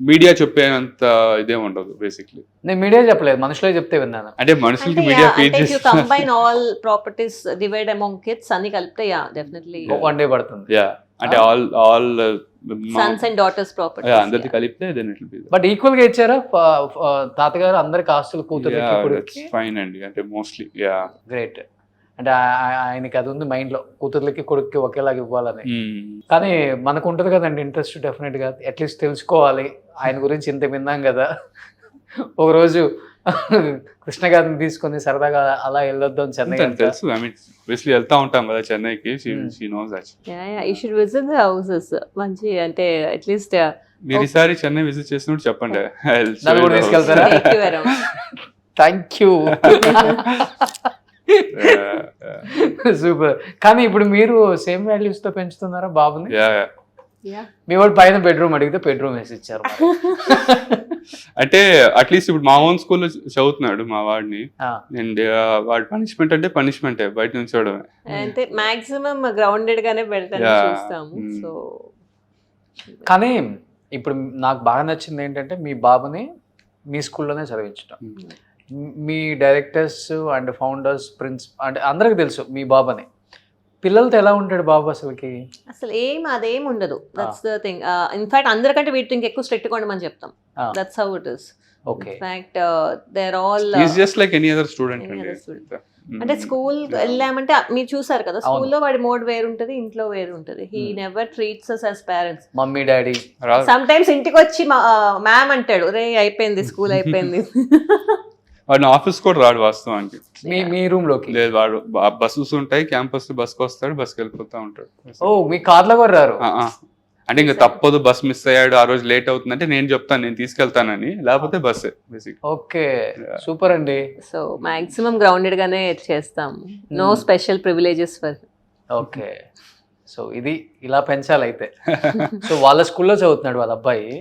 media చెప్పేంత ఇదే ఉండదు బేసిక్లీ. నేను మీడియా చెప్పలేదు, మనుషులే చెప్తే విన్నాను. అంటే మనుషులకి మీడియా ఫీడ్ చేసి combine all properties divide among kids అన్ని కలిపితే యా డెఫినెట్లీ 1 డే పడుతుంది. యా అంటే all sons and daughters properties అందరికి కలిపితే then it will be. But equal గా ఇచ్చారా తాతగారు అందరికి ఆస్తులు కూతురుకి కొడుకుకి? ఫైన్ అండి, అంటే మోస్ట్లీ యా గ్రేట్. అంటే ఆయనకి అది ఉంది మైండ్ లో, కూతుర్లకి కొడుక్కి ఒకేలాగా ఇవ్వాలని. కానీ మనకు ఉంటది కదండి ఇంట్రెస్ట్, డెఫినెట్ గా అట్లీస్ట్ తెలుసుకోవాలి ఆయన గురించి, ఇంత విన్నాం కదా. ఒకరోజు కృష్ణ గారిని తీసుకొని సరదాగా అలా వెళ్ళొద్దాం చెన్నై. తెలుసు, ఐ మీన్ బేసిక్లీ వెళ్తా ఉంటాం కదా చెన్నైకి. She knows that. Yeah you should visit the houses. మంచి అంటే అట్లీస్ట్ మీరు ఈసారి చెన్నై విజిట్ చేసినప్పుడు చెప్పండి, నన్ను కూడా తీసుకెళ్తారా? Thank you. సూపర్. కానీ ఇప్పుడు మీరు సేమ్ వాల్యూస్ తో పెంచుతున్నారా బాబుని? మీ వాడు పైన బెడ్రూమ్ అడిగితే బెడ్రూమ్ వేసి ఇచ్చారు. అంటే అట్లీస్ట్ ఇప్పుడు మా ఓన్ స్కూల్లో చదువుతున్నాడు మా వాడిని. అండ్ వాడి పనిష్మెంట్ అంటే పనిష్మెంటే, బయట నుంచి చూడమే. అంటే మాక్సిమం గ్రౌండెడ్ గానే పెడతాను చూస్తాము. సో కానీ ఇప్పుడు నాకు బాగా నచ్చింది ఏంటంటే మీ బాబుని మీ స్కూల్లోనే చదివించడం. మీ డైరెక్టర్స్ అండ్ ఫౌండర్స్ అంటే అందరికి తెలుసు మీ బాబు అని. పిల్లలతో ఎలా ఉంటాడు బాబు అసలుకి? అసలు అదేం ఉండదు. That's the thing. ఇన్ఫాక్ట్ అందరికంటే వీటితో ఇంకెక్కువ స్ట్రిక్ట్ కొండమని చెప్తాం. That's how it is. Okay. In fact they are all is just like any other student. అంటే స్కూల్ వెళ్ళామంటే మీరు చూసారు కదా, స్కూల్లో వాడి మోడ్ వేరు ఉంటది, ఇంట్లో వేరు ఉంటది. He never treats us as parents. Mummy daddy some times ఇంటికి వచ్చి మ్యామ్ అంటాడు, రే అయిపోయింది స్కూల్ అయిపోయింది. వాడిని ఆఫీస్ కూడా రాడు వాస్తవానికి. మీ రూమ్ లోకి లేదు, వాడు బస్సెస్ ఉంటాయి, క్యాంపస్ బస్కి వస్తాడు, బస్కి వెళ్ళిపోతా ఉంటాడు. ఓ మీ కార్లో కూడా రారు? అంటే ఇంకా తప్పదు, బస్ మిస్ అయ్యాడు, ఆ రోజు లేట్ అవుతుందంటే నేను చెప్తాను నేను తీసుకెళ్తానని, లేకపోతే బస్సే బేసిక్. ఓకే, సూపర్ అండి. సో మాక్సిమం గ్రౌండెడ్ గానే చేస్తాం. No special privileges for. Okay, so ఇది ఇలా పెంచాలి అయితే. సో వాళ్ళ స్కూల్లో చదువుతున్నాడు వాళ్ళ అబ్బాయి,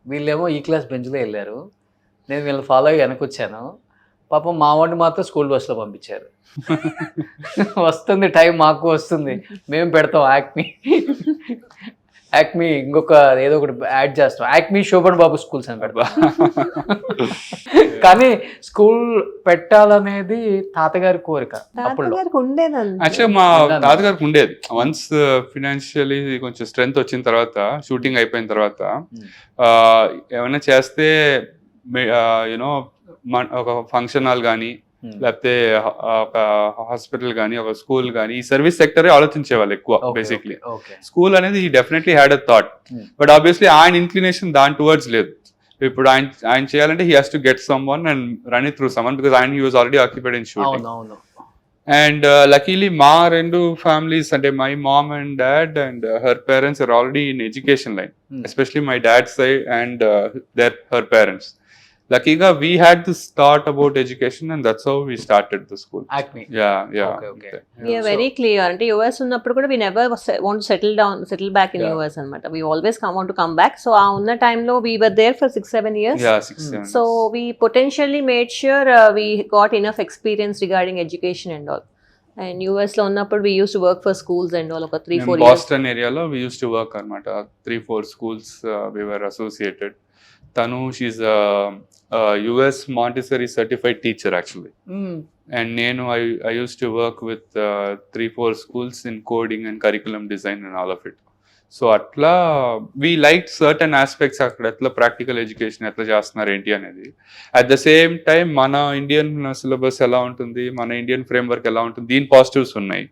వీళ్ళేమో ఈ క్లాస్ బెంచ్లో వెళ్ళారు. నేను వీళ్ళు ఫాలో అయ్యి వెనకొచ్చాను. పాపం మా వాడిని మాత్రం స్కూల్ బస్లో పంపించారు. వస్తుంది టైం, మాకు వస్తుంది, మేము పెడతాం యాక్మీ ఇంకొక ఏదో ఒకటి యాడ్ చేస్తాం, యాక్మీ శోభన్ బాబు స్కూల్స్ అని పెడతాం. కానీ స్కూల్ పెట్టాలనేది తాతగారి కోరిక. అప్పుడు యాక్చువల్గా మా తాతగారికి ఉండేది. వన్స్ ఫినాన్షియలీ కొంచెం స్ట్రెంగ్త్ వచ్చిన తర్వాత, షూటింగ్ అయిపోయిన తర్వాత ఏమైనా చేస్తే యూనో ఒక ఫంక్షన్ హాల్ కానీ, లేకపోతే ఒక హాస్పిటల్ కానీ, ఒక స్కూల్ కానీ, ఈ సర్వీస్ సెక్టరే ఆలోచించేవాళ్ళు ఎక్కువ బేసిక్లీ. స్కూల్ అనేది ఈ definitely had a thought, but obviously ఆయన ఇంక్లినేషన్ దాని టువర్డ్స్ లేదు. ఇప్పుడు ఆయన చేయాలంటే he has to get someone and run it through someone, because ఆయన he was already occupied in shooting. And luckily మా రెండు ఫ్యామిలీస్, అంటే my mom and dad and her parents are already in education line, especially my dad side and her parents. Luckily, we had to start about education, and that's how we started the school. Acme. Yeah. Okay. We are very clear. Ante US ఉన్నప్పుడు కూడా we never want to settle back in US అన్నమాట. We always want to come back. So ఆ ఉన్న time లో we were there for 6-7 years. Yeah, 6-7. So we potentially made sure we got enough experience regarding education and all. And US లో ఉన్నప్పుడు we used to work for schools and all, ఒక 3-4 years. Boston area లో we used to work అన్నమాట. 3-4 schools we were associated. తను she US Montessori certified teacher actually. And నేను I used to work with 3-4 schools in coding and curriculum design and all of it. So అట్లా వీ లైక్ సర్టన్ ఆస్పెక్ట్స్ అక్కడ ఎట్లా ప్రాక్టికల్ ఎడ్యుకేషన్ ఎట్లా చేస్తున్నారు ఏంటి అనేది. అట్ ద సేమ్ టైం మన ఇండియన్ సిలబస్ ఎలా ఉంటుంది, మన ఇండియన్ ఫ్రేమ్వర్క్ ఎలా ఉంటుంది, దీని పాజిటివ్స్ ఉన్నాయి.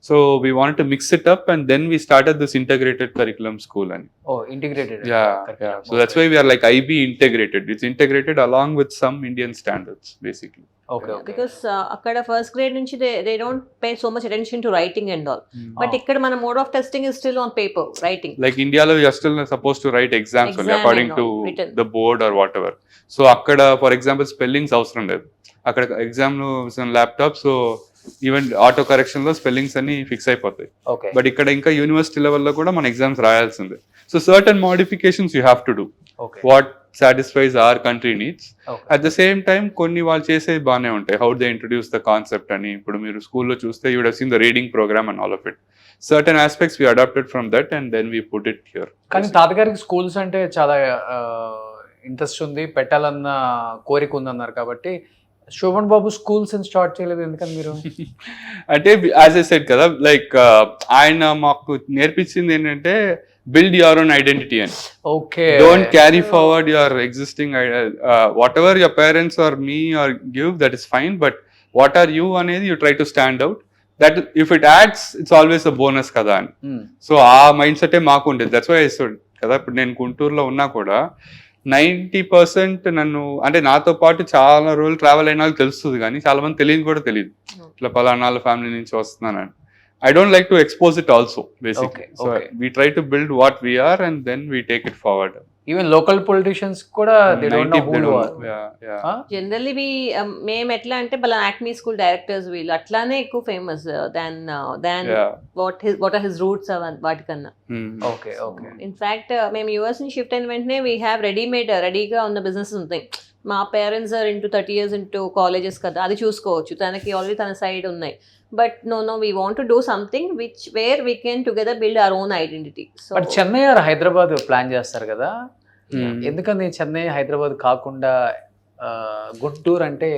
So we want to mix it up and then we started this integrated curriculum school అని. Integrated. So that's why we are like IB integrated. It's integrated along with some Indian standards basically. Okay. Because akkada first grade nunchi they don't pay so much attention to writing and all. But ikkada mana mode of testing is still on paper, writing. Like India lo you are still supposed to write exams only according to written. the board or whatever. So akkada for example spellings avsaram ledhu. Akkada exam lo on laptop, so even auto correction లో స్పెల్లింగ్స్ అన్ని ఫిక్స్ అయిపోతాయి. బట్ ఇక్కడ ఇంకా యూనివర్సిటీ లెవెల్లో కూడా మన ఎగ్జామ్స్ రాయాల్సిందే. So certain modifications you have to do what satisfies our country needs. At the same time కొన్ని వాళ్ళు చేసేది బాగానే ఉంటాయి. How they introduce the concept అని. ఇప్పుడు మీరు స్కూల్లో చూస్తే you would have seen the reading programme and all of it. Certain aspects we adapted from that and then we put it here. కానీ తాతగారికి స్కూల్స్ అంటే చాలా ఇంట్రెస్ట్ ఉంది, పెట్టాలన్న కోరిక ఉందన్నారు కాబట్టి శోభన్ బాబు స్కూల్స్ స్టార్ట్ చేయలేదు ఎందుకని మీరు? అంటే యాజ్ ఐ సెడ్ కదా, లైక్ ఆయన మాకు నేర్పించింది ఏంటంటే బిల్డ్ యువర్ ఓన్ ఐడెంటిటీ అని. Okay. Don't carry forward your existing whatever your parents are me are give that is fine, but what are you అనేది you try to stand out. That if it adds it's always a bonus కదా అని. సో ఆ మైండ్ సెటే మాకు ఉండేది. దట్స్ వై ఐ సెడ్ కదా, ఇప్పుడు నేను గుంటూరులో ఉన్నా కూడా 90% నన్ను అంటే నాతో పాటు చాలా రోజులు ట్రావెల్ అయిన వాళ్ళకి తెలుస్తుంది, కానీ చాలా మంది తెలియదు కూడా తెలియదు ఇట్లా పలానా ఫ్యామిలీ నుంచి వస్తున్నానని. I don't like to expose it also basically. Okay, so okay. we try to build what we are and then we take it forward. Even local politicians kuda they don't know who you are. Yeah. Generally we మేము ఎట్లా అంటే బలా యాక్మీ స్కూల్ డైరెక్టర్స్ వీళ్ళు అట్లానే ఎక్కువ famous than what are his roots వాటికన్నా. Okay. ఇన్ఫాక్ట్ మేము యూఎస్ నుంచి షిఫ్ట్ అయిన వెంటనే వీ హ్యావ్ రెడీగా ఉన్న బిజినెస్ ఉంటాయి. మా parents are into 30 years into colleges కదా, అది చూసుకోవచ్చు. తనకి ఆల్రెడీ తన సైడ్ ఉన్నాయి. But no we want to do something where we can together build our own identity. But Chennai or Hyderabad plan చేస్తారు కదా, ఎందుకని చెన్నై హైదరాబాద్ కాకుండా గుంటూరు అంటే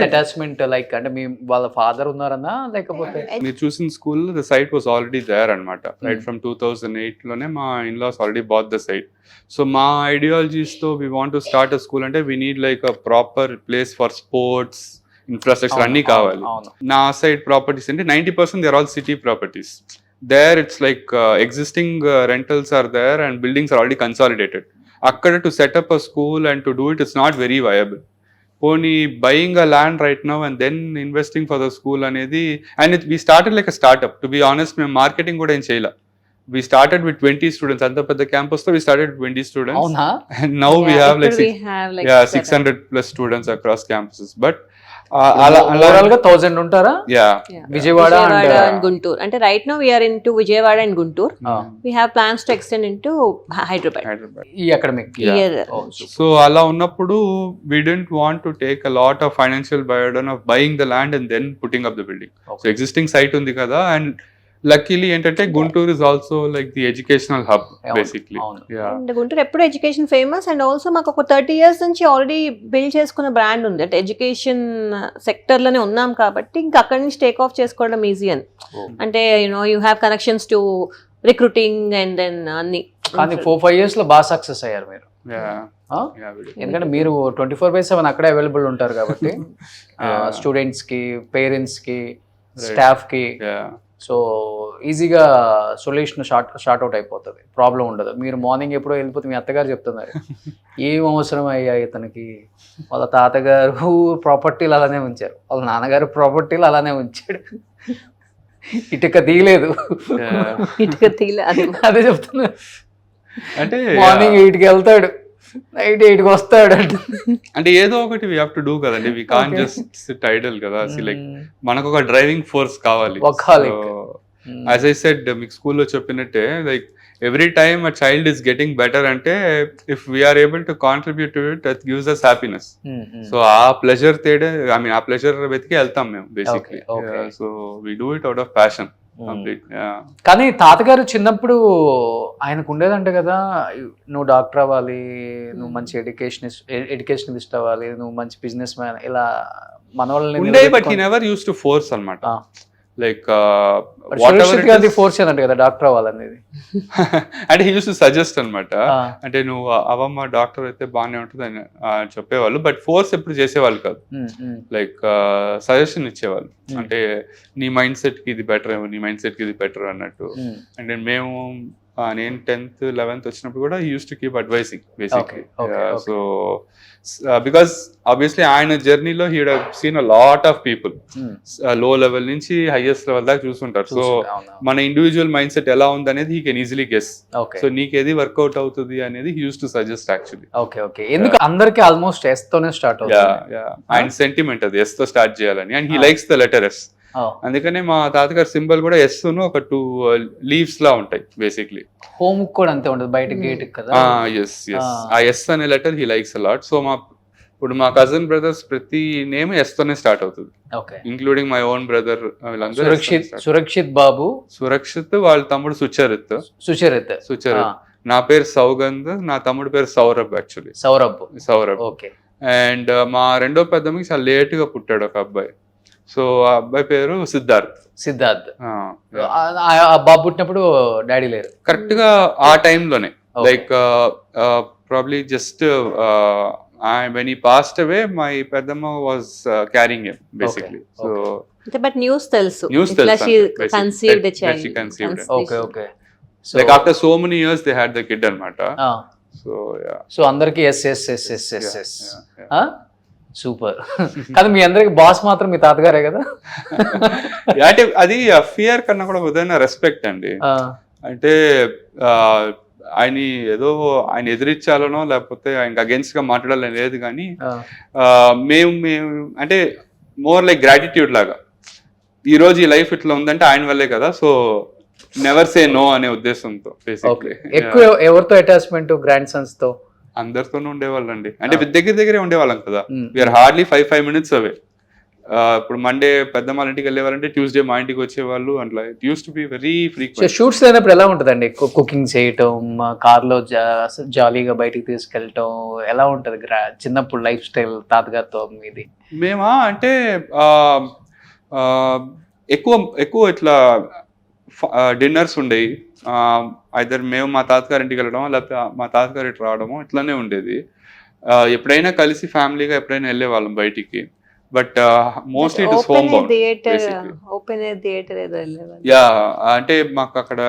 అటాచ్మెంట్? లైక్ అంటే మీ వాళ్ళ ఫాదర్ ఉన్నారన్నా లేకపోతే మీరు చూసిన school the site was already there అనమాట. రైట్ ఫ్రమ్ 2008 లోనే మా in laws already bought the site. So మా ఐడియాలజీస్ తో we want to start a school అంటే we need like a proper place for sports, infrastructure అన్ని కావాలి. నా సైడ్ ప్రాపర్టీస్ అంటే 90% they are all city properties. There it's like existing rentals are there and buildings are already consolidated. Akkada to set up a school and to do it, it's not very viable. Only buying a land right now and then investing for the school anedi, and we started like a startup. To be honest, me marketing kuda em cheyala. We started with 20 students. Anta pedda campus tho we started with 20 students. Avuna? And now we have like 600 plus students across campuses. But overall గా 1000 ఉంటారా? విజయవాడ అండ్ గుంటూరు. అంటే right now we are into Vijayawada and Guntur. We have plans to extend in to Hyderabad ఈ అకాడమిక్ ఇయర్. సో అలా ఉన్నప్పుడు we didn't want to take a lot of financial burden of buying the land and then putting up the building. So existing site ఉంది కదా, and luckily ఏంటంటే Guntur is also like the educational hub basically. And Guntur ఎప్పుడు ఎడ్యుకేషన్ ఫేమస్. అండ్ ఆల్సో మాకు ఒక 30 years నుంచి ఆల్రెడీ బిల్డ్ చేసుకున్న బ్రాండ్ ఉంది. అంటే ఎడ్యుకేషన్ సెక్టర్ లోనే ఉన్నాం కాబట్టి ఇంకా అక్కడి నుంచి టేక్ ఆఫ్ చేసుకోవడం ఈజీ అని. అంటే you have connections to recruiting and then అన్ని. కానీ 4-5 years లో బాగా సక్సెస్ అయ్యారు మీరు. ఎందుకంటే మీరు 24/7 అక్కడే అవైలబుల్ ఉంటారు కాబట్టి స్టూడెంట్స్ కి, పేరెంట్స్ కి, స్టాఫ్ కి. సో ఈజీగా సొల్యూషన్ షార్ట్ అవుట్ అయిపోతుంది, ప్రాబ్లం ఉండదు. మీరు మార్నింగ్ ఎప్పుడో వెళ్ళిపోతే మీ అత్తగారు చెప్తున్నారు ఏం అవసరం అయ్యా ఇతనికి, వాళ్ళ తాతగారు ప్రాపర్టీలు అలానే ఉంచారు, వాళ్ళ నాన్నగారు ప్రాపర్టీలు అలానే ఉంచాడు, ఇటుక తీయలేదు. అదే చెప్తున్నారు. అంటే మార్నింగ్ 8కి వెళ్తాడు, నైట్ 8కి వస్తాడు. అంటే ఏదో ఒకటి వీ హావ్ టు డూ కదండి. We can't just sit idle కదా. లైక్ మనకు ఒక డ్రైవింగ్ ఫోర్స్ కావాలి. యాజ్ ఐ సెడ్ మీకు స్కూల్లో చెప్పినట్టే, like every time a child is getting better అంటే if we are able to contribute to it, that gives us happiness. So ఆ ప్లెజర్ ఆ ప్లెజర్ వెతికి వెళ్తాం మేము basically. So we do it out of passion. Complete. కానీ తాతగారు చిన్నప్పుడు ఆయనకు ఉండేదంట కదా, నువ్వు డాక్టర్ అవ్వాలి, నువ్వు మంచి ఎడ్యుకేషనిస్ట్ అవ్వాలి, నువ్వు మంచి బిజినెస్ మ్యాన్, ఇలా మనోళ్ళని ఉండే, but he never use to force అన్నమాట. లైక్ ఫోర్స్ చేయాలంట కదా డాక్టర్ అవ్వాలనేది. అంటే హీ యూస్ టు సజెస్ట్ అనమాట. అంటే నువ్వు అవమ్మ డాక్టర్ అయితే బాగానే ఉంటుంది అని చెప్పేవాళ్ళు, బట్ ఫోర్స్ ఎప్పుడు చేసేవాళ్ళు కాదు. లైక్ సజెషన్ ఇచ్చేవాళ్ళు. అంటే నీ మైండ్ సెట్ కి ఇది బెటర్, నీ మైండ్ సెట్ కి ఇది బెటర్ అన్నట్టు. అంటే మేము నేను 10th 11th వచ్చినప్పుడు కూడా use to keep advising basically. So because obviously ఆయన జర్నీలో he would have seen a lot of people, low level నుంచి హైయెస్ట్ లెవెల్ దాకా చూస్తుంటారు. సో మన ఇండివిజువల్ మైండ్ సెట్ ఎలా ఉంది అనేది he can easily guess. So నీకు ఏది వర్కౌట్ అవుతుంది అనేది he use to suggest actually. ఎందుకు అందరికి ఆల్మోస్ట్ ఎస్ తోనే స్టార్ట్ అవుతుంది. ఆయన సెంటిమెంట్ అది ఎస్ తో స్టార్ట్ చేయాలని, and he likes the letter S. అందుకనే మా తాతగారి సింబల్ కూడా ఎస్ ను ఒక 2 లీవ్స్ లా ఉంటాయి బేసిక్లీ. హోమ్ కూడా అంతే ఉంటుంది, బయట గేట్ కదా. ఎస్ ఆ ఎస్ అనే letter he likes a lot. So ఇప్పుడు మా కజిన్ బ్రదర్స్ ప్రతి నేమ్ ఎస్ తోనే స్టార్ట్ అవుతుంది, including my own brother. Surakshit బాబు, సురక్షిత్, వాళ్ళ తమ్ముడు సుచరిత్, నా పేరు సౌగంధ్, నా తమ్ముడు పేరు సౌరభ్. యాక్చువల్లీ సౌరభ్. అండ్ మా రెండో పెద్దమ్మకి చాలా లేట్ గా పుట్టాడు ఒక అబ్బాయి. సో ఆ అబ్బాయి పేరు సిద్ధార్థ్. బాబు పుట్టినప్పుడు డాడీ లేరు కరెక్ట్ గా ఆ టైంలోనే. Like probably just when he passed away, my పెద్దమ్మ was carrying him basically. So but news తెలుసు she conceived the child. Okay. So like after so many years they had the kid anamata. So అందరికి yes. సూపర్. కానీ మీ అందరికి బాస్ మాత్రం మీ తాతగారే కదా. అంటే అది ఫియర్ కన్నా కూడా ఉదయం రెస్పెక్ట్ అండి. అంటే ఆయన ఎదిరించాలనో లేకపోతే ఆయనకి అగేన్స్ట్ గా మాట్లాడాలని లేదు, కానీ మేము అంటే మోర్ లైక్ గ్రాటిట్యూడ్ లాగా. ఈ రోజు ఈ లైఫ్ ఇట్లా ఉందంటే ఆయన వల్లే కదా. సో నెవర్ సే నో అనే ఉద్దేశంతో బేసిక్లీ. ఎక్కువ ఎవరితో అటాచ్మెంట్? గ్రాండ్ సన్స్ తో? అందరితోనూ ఉండేవాళ్ళండి. అంటే దగ్గరే ఉండేవాళ్ళం కదా. వీఆర్ హార్డ్లీ 5 minutes అవే. ఇప్పుడు మండే పెద్దమ్మ ఇంటికి వెళ్ళేవాళ్ళంటే ట్యూస్డే మా ఇంటికి వచ్చేవాళ్ళు. అట్లా it use to be very frequent. Shoots అయినప్పుడు ఎలా ఉంటదండి? కుకింగ్ చేయటం, కార్ లో జాలీగా బయటికి తీసుకెళ్ళటం ఎలా ఉంటది చిన్నప్పుడు లైఫ్ స్టైల్ తాతగారితో మీది? మేమా అంటే ఎక్కువ ఇట్లా డిన్నర్స్ ఉండేవి. ఐదర్ మేము మా తాతగారి ఇంటికి వెళ్ళడం, లేకపోతే మా తాతగారి ఇటు రావడము, ఇట్లానే ఉండేది. ఎప్పుడైనా కలిసి ఫ్యామిలీగా ఎప్పుడైనా వెళ్ళే వాళ్ళం బయటికి. But mostly it is home bound. Yeah, అంటే మాకు అక్కడ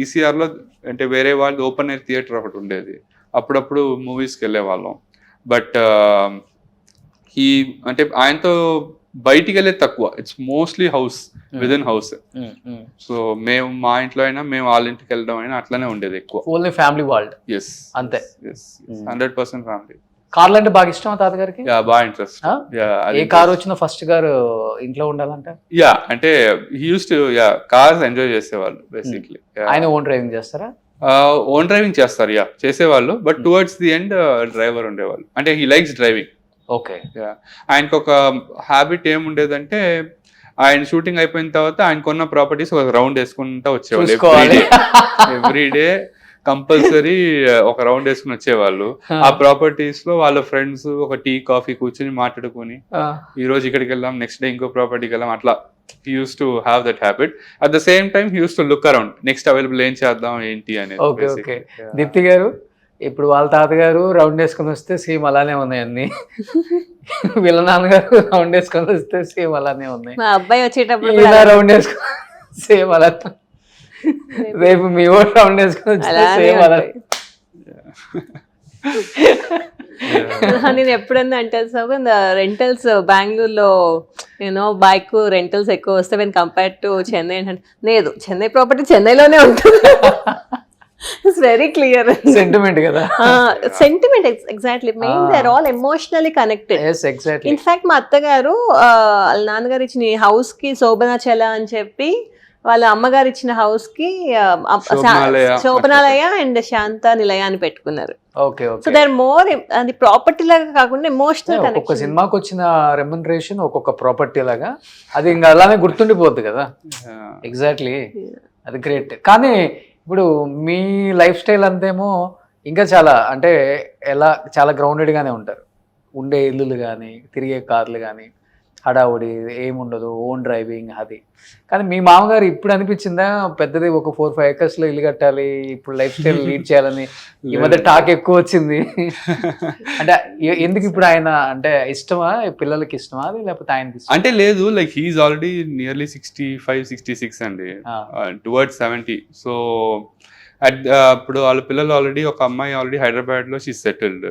ఈసీఆర్ లో అంటే వేరే వాళ్ళు ఓపెన్ ఎయిర్ థియేటర్ ఒకటి ఉండేది. అప్పుడప్పుడు మూవీస్కి వెళ్ళే వాళ్ళం. బట్ అంటే ఆయనతో బయటికి వెళ్ళేది తక్కువ. It's mostly house, with in house. So మేము మా ఇంట్లో అయినా మేము వాళ్ళ ఇంటికి వెళ్ళడం అయినా అట్లానే ఉండేది ఎక్కువ. Only family world. ఎస్ అంతే. 100% ఫ్యామిలీ. కార్లు అంటే బాగా ఇష్టమా తాతగారికి? యా, బాగా ఇంట్రెస్ట్. ఏ కార్ వచ్చినా ఫస్ట్ గారు ఇంట్లో ఉండాలంట. యా, అంటే he use to cars enjoy చేసేవాళ్ళు బేసిక్లీ. ఆయన ఓన్ డ్రైవింగ్ చేస్తారా? ఓన్ డ్రైవింగ్ చేస్తారు, యా చేసేవాళ్ళు. But towards the end driver ఉండేవాళ్ళు. అంటే హీ లైక్స్ డ్రైవింగ్. ఓకే. ఆయనకు ఒక హ్యాబిట్ ఏముండేదంటే, ఆయన షూటింగ్ అయిపోయిన తర్వాత ఆయన కొన్న ప్రాపర్టీస్ ఒక రౌండ్ వేసుకుంటా వచ్చేవాళ్ళు. ఎవ్రీడే కంపల్సరీ ఒక రౌండ్ వేసుకుని వచ్చేవాళ్ళు. ఆ ప్రాపర్టీస్ లో వాళ్ళ ఫ్రెండ్స్ ఒక టీ కాఫీ కూర్చొని మాట్లాడుకుని, ఈ రోజు ఇక్కడికి వెళ్దాం, నెక్స్ట్ డే ఇంకో ప్రాపర్టీకి వెళ్దాం, అట్లా he used to have that habit. At the same time he used to look around, next available ఏం చేద్దాం ఏంటి అనేది. ఓకే. దీప్తి గారు, ఇప్పుడు వాళ్ళ తాతగారు రౌండ్ వేసుకొని వస్తే సేమ్ అలానే ఉన్నాయి అన్ని. వీళ్ళ నాన్నగారు రౌండ్ వేసుకొని వస్తే సేమ్ అలానే ఉన్నాయి. మా అబ్బాయి వచ్చేటప్పుడు రౌండ్ వేసుకొని సేమ్ అలా. రేపు మీ ఓ రౌండ్ వేసుకొని వస్తే సేమ్ అలా. నేను ఎప్పుడన్నా అంటే రెంటల్స్ బెంగళూరులో బైక్ రెంటల్స్ ఎక్కువ వస్తే వెన్ కంపేర్ టు చెన్నై అంటే, లేదు చెన్నై ప్రాపర్టీ చెన్నైలోనే ఉంటుంది. It's very clear. సెంటిమెంట్ కదా. Sentiment exactly. Main they are all emotionally connected. In fact మా అత్తగారు వాళ్ళ నాన్నగారు ఇచ్చిన హౌస్ కి శోభనాచల అని చెప్పి వాళ్ళ అమ్మగారు ఇచ్చిన హౌస్ కి శోభనాలయ. శోభనాలయ అండ్ శాంత నిలయ అని పెట్టుకున్నారు. Okay so okay. They are more, అది ప్రాపర్టీ లాగా కాకుండా ఎమోషనల్ ఒక్కొక్క కనెక్షన్. సినిమాకి వచ్చిన రెమ్యునరేషన్ ఒక్కొక్క ప్రాపర్టీ లాగా అది ఇంకా అలానే గుర్తుండిపోద్ది కదా. ఎగ్జాక్ట్లీ, అది గ్రేట్. కానీ ఇప్పుడు మీ లైఫ్ స్టైల్ అంతేమో ఇంకా చాలా అంటే ఎలా చాలా గ్రౌండెడ్ గానే ఉంటారు. ఉండే ఇల్లులు కానీ తిరిగే కార్లు కానీ హడావుడి ఏముండదు, ఓన్ డ్రైవింగ్ అది. కానీ మీ మామగారు ఇప్పుడు అనిపించిందా పెద్దది ఒక 4-5 acres లో ఇల్లు కట్టాలి, ఇప్పుడు లైఫ్ స్టైల్ లీడ్ చేయాలని? ఈ మధ్య టాక్ ఎక్కువ వచ్చింది. అంటే ఎందుకు ఇప్పుడు ఆయన అంటే ఇష్టమా, పిల్లలకి ఇష్టమా అది, లేకపోతే ఆయనకి ఇష్టమా? అంటే లేదు, లైక్ హీఈస్ ఆల్రెడీ నియర్లీ 65-66 అండి, టువర్డ్స్ 70. సో ఇప్పుడు వాళ్ళ పిల్లలు ఆల్రెడీ, ఒక అమ్మాయి ఆల్రెడీ హైదరాబాద్ లో షీ సెటిల్డ్,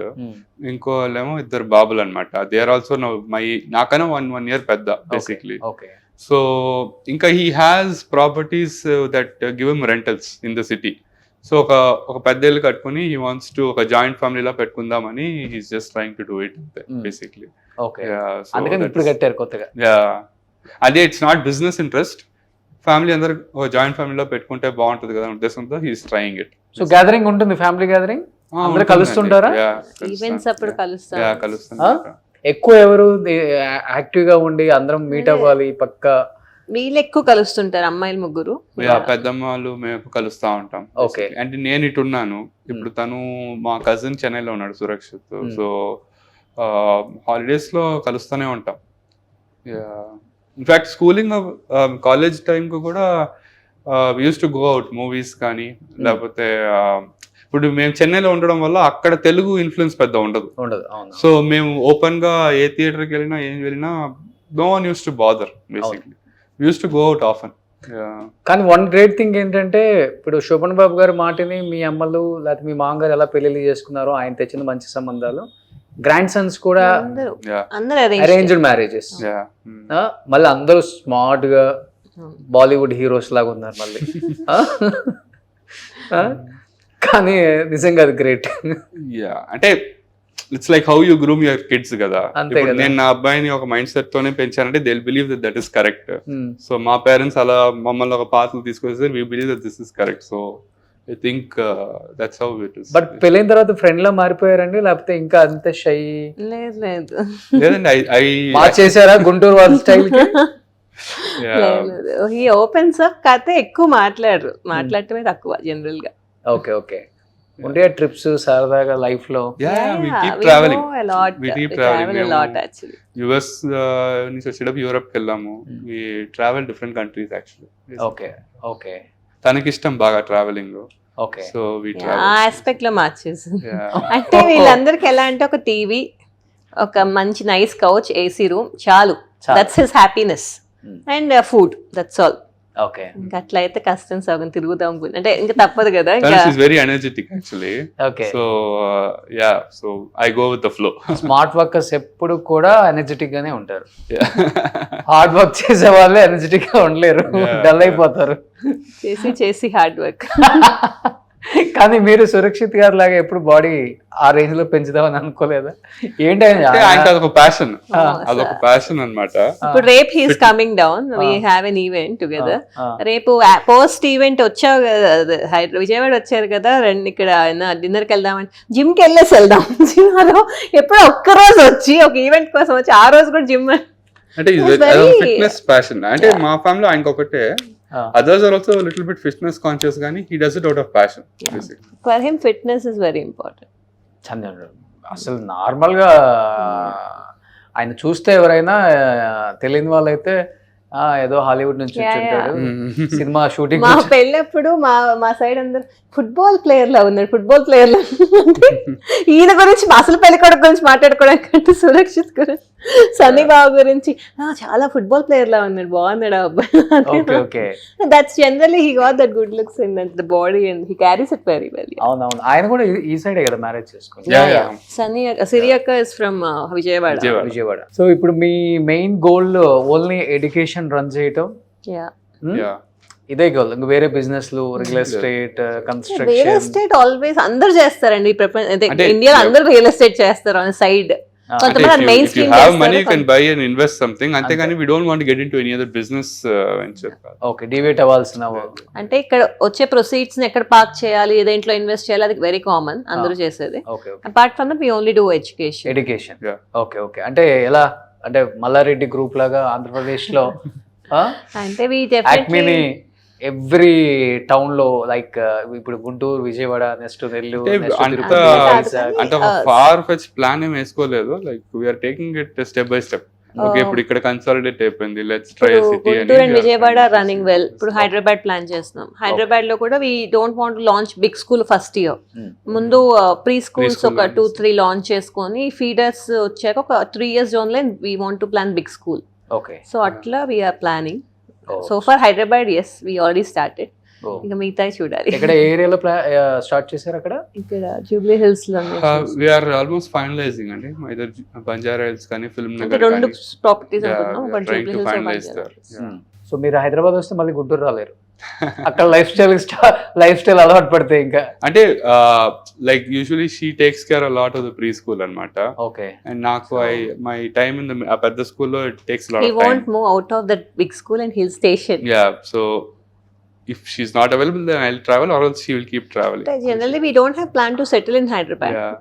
ఇంకో వాళ్ళేమో 2 బాబులు అనమాట. దే ఆర్ ఆల్సో నాకన్నా 1 year పెద్ద బేసిక్లీ. ఓకే. సో ఇంకా he has properties that give him rentals in the city. So ఒక పెద్ద ఇల్లు కట్టుకుని హీ వాంట్స్ టు ఒక జాయింట్ ఫ్యామిలీలా పెట్టుకుందామని he's just trying to do it basically. Okay, అందుకని ఇప్పుడు కట్టారు కొత్తగా. అదే, it's not business interest, family అందరు ఒక జాయింట్ ఫ్యామిలీలో పెట్టుకుంటే బాగుంటుంది కదా ఉద్దేశంతో he's trying it. So gathering ఉంటుంది, ఫ్యామిలీ గ్యాదరింగ్ అందరూ కలుస్తుంటారా? ఈవెంట్స్ అప్పుడు కలుస్తారు. కలుస్తాం. ఎక్కువ ఎవరు యాక్టివ్ గా ఉండి అందరం మీట్ అవ్వాలి పక్క? వీళ్ళు ఎక్కువ కలుస్తుంటారు, అమ్మాయిలు ముగ్గురు. పెద్దమ్మ వాళ్ళు మేము కలుస్తా ఉంటాం. ఓకే. అంటే నేను ఇటు ఉన్నాను ఇప్పుడు, తను మా కజిన్ చెన్నైలో ఉన్నాడు సురక్షిత్. సో హాలిడేస్ లో కలుస్తూనే ఉంటాం. ఇన్ఫాక్ట్ స్కూలింగ్ కాలేజ్ టైంకి కూడా use to go out movies కానీ, లేకపోతే ఇప్పుడు మేము చెన్నైలో ఉండడం వల్ల అక్కడ తెలుగు ఇన్ఫ్లుయెన్స్ పెద్ద ఉండదు. సో మేము ఓపెన్ గా ఏ థియేటర్కి వెళ్ళినా ఏం వెళ్ళినా no one used to bother basically, used to go out often. కానీ వన్ గ్రేట్ థింగ్ ఏంటంటే ఇప్పుడు శోభన్ బాబు గారి మాటని మీ అమ్మలు లేకపోతే మీ మామగారు ఎలా పెళ్లి చేసుకున్నారో, ఆయన తెచ్చిన మంచి సంబంధాలు, గ్రాండ్ సన్స్ కూడా అరేంజ్డ్ మ్యారేజెస్, మళ్ళీ అందరూ స్మార్ట్ గా బాలీవుడ్ హీరోస్ లాగా ఉన్నారు మళ్ళీ. కానీ నిజంగా అది గ్రేట్. అంటే it's like how you groom your kids కదా. నేను నా అబ్బాయిని ఒక మైండ్ సెట్ తోనే పెంచానంటే they believe that is correct. So మా పేరెంట్స్ అలా మమ్మల్ని ఒక పాత్రలు తీసుకొస్తే we believe that this is correct. So I think that's how it is. But పెళ్ళైన తర్వాత ఫ్రెండ్ లా మారిపోయారండి, లేకపోతే ఇంకా అంతే షై? లేదు లేదండి, చేశారా గుంటూరు వాళ్ళ స్టైల్ కి? హీ ఓపెన్స్ అప్, కాకపోతే ఎక్కువ మాట్లాడటమే తక్కువ జనరల్ గా. Okay okay. ఉండే ట్రిప్స్ సరదాగా లైఫ్ లో? యుఎస్ నుంచి వచ్చేటప్పుడు యూరప్ కి వెళ్ళాము. We travel different countries actually. Okay okay. తనకి ఇష్టం బాగా ట్రావెలింగ్. ఓకే. సో ఆ ఆస్పెక్ట్ లో మార్చేసి, అంటే వీళ్ళందరికి ఎలా అంటే ఒక టీవీ, ఒక మంచి నైస్ కౌచ్, ఏసీ రూమ్ చాలు. That's his happiness. And food, that's all. Okay. ఇంకా అట్లా అయితే కష్టం, సగం తిరుగుదాం అంటే ఇంకా తప్పదు కదా. Very energetic actually. Okay. So so I go with the flow. Smart workers ఎప్పుడు కూడా ఎనర్జెటిక్ గానే ఉంటారు. హార్డ్ వర్క్ చేసే వాళ్ళు ఎనర్జెటిక్ గా ఉండలేరు, డల్ అయిపోతారు. చేసి హార్డ్ వర్క్. కానీ మీరు సురక్షిత్ గారు లాగా ఎప్పుడు బాడీ ఆ రేంజ్ లో పెంచుదామని అనుకోలేదా? ఏంటి అదొక ప్యాషన్, అదొక ప్యాషన్ అన్నమాట. ఇప్పుడు రేపు he's coming down, we have an event together. రేపు పోస్ట్ ఈవెంట్ వచ్చావు కదా, విజయవాడ వచ్చారు కదా, రండి ఇక్కడ డిన్నర్ కి వెళ్దామని. జిమ్ కి వెళ్ళేసి వెళ్దాం. జిమ్ ఎప్పుడు ఒక్కరోజు వచ్చి ఒక ఈవెంట్ కోసం వచ్చి ఆ రోజు కూడా జిమ్ అంటే ఫిట్నెస్ ప్యాషన్. అంటే మా ఫ్యామిలీ ఆయనకి ఒకటే. Others are also a little bit fitness conscious, కానీ he does it out of passion. For him fitness is very important. అసలు నార్మల్ గా ఆయన చూస్తే ఎవరైనా తెలియని వాళ్ళైతే ఏదో హాలీవుడ్ నుంచి ఉంటాడు, సినిమా షూటింగ్. మా పెళ్ళప్పుడు మా సైడ్ అందరు ఫుట్బాల్ ప్లేయర్ లా ఉన్నాడు, ఫుట్బాల్ ప్లేయర్ లా. ఈయన గురించి అసలు పెళ్లి కొడుకు గురించి మాట్లాడుకోవడానికి సురక్షిత్ గురించి, సన్నీ బాబు గురించి చాలా ఫుట్బాల్ ప్లేయర్ లా ఉన్నాడు, బాగున్నాడు ఆ అబ్బాయి. That's generally he got that good looks in the body and he carries it very well. అవునవును. ఆయన కూడా ఈ సైడే కదా మ్యారేజ్ చేసుకుంది. Sunny Siriakka is from Vijayawada. So ఇప్పుడు మీ main goal only education run చేయటం, ఇదే గోల్? ఇంకా వేరే బిజినెస్ లు, real estate, construction? Real estate always అందరు చేస్తారండి. ఇండియాలో అందరు రియల్ ఎస్టేట్ చేస్తారు ఆన్ సైడ్. కొంతమంది main if you stream have money you can buy and invest something అంతేగాని we don't want to get into any other business venture. Okay, deviate అవ్వాల్సిన అంటే ఇక్కడ వచ్చే ప్రొసీడ్స్ ని ఎక్కడ పార్క్ చేయాలి, దేంట్లో ఇన్వెస్ట్ చేయాలి, అది వెరీ కామన్ అందరూ చేసేది. Okay okay, apart from that we only do education. Education. Yeah. Okay okay, అంటే ఎలా, అంటే మల్లారెడ్డి గ్రూప్ లాగా ఆంధ్రప్రదేశ్ లో అంటే వి యాక్మీని ఎవ్రీ టౌన్ లో లైక్ ఇప్పుడు గుంటూరు, విజయవాడ, నెక్స్ట్ నెల్లూరు, అంటే ఒక ఫార్ ఫెచ్ ప్లాన్ ఏం వేసుకోలేదు. Like we are taking it step by step. Okay, ఇప్పుడు ఇక్కడ కన్సాలిడేట్ అయిపోయింది, let's try city. Guntur and Vijayawada running well. ఇప్పుడు హైదరాబాద్ ప్లాన్ చేస్తున్నాం. హైదరాబాద్ లో కూడా we don't want launch big school first year. ముందు ప్రీ స్కూల్స్ ఒక 2-3 లాంచ్ చేసుకొని ఫీడర్స్ వచ్చాక ఒక 3 years జోన్ లో we want to plan big school. Okay, so అట్లా we are planning. So for Hyderabad as we already started. ఇంకా మిగతా చూడాలి. ఇక్కడ ఏరియాలో స్టార్ట్ చేశారు అక్కడ? ఇక్కడ జూబ్లీ హిల్స్ లో we are almost finalizing అండి. either బంజారా హిల్స్ కానీ ఫిల్మ్ నగర్ రెండు కానీ ప్రాపర్టీస్ అనుకుంటున్నాం. But trying Jubilee to Hills finalize there. So మీరు హైదరాబాద్ వస్తే మళ్ళీ గుంటూరు రాలేరు. అక్కడ లైఫ్ స్టైల్ అలవాటు పడితే ఇంకా. అంటే like usually she takes care a lot of the pre school అన్నమాట. ఓకే, అండ్ నాకు మై టైమ్ ఇన్ ద పెద్ద స్కూల్లో it takes lot he of time. won't move out of that big school and hill station. Yeah, so if she's not available then I'll travel or else she will keep traveling. Generally we don't have plan to settle in Hyderabad. Yeah.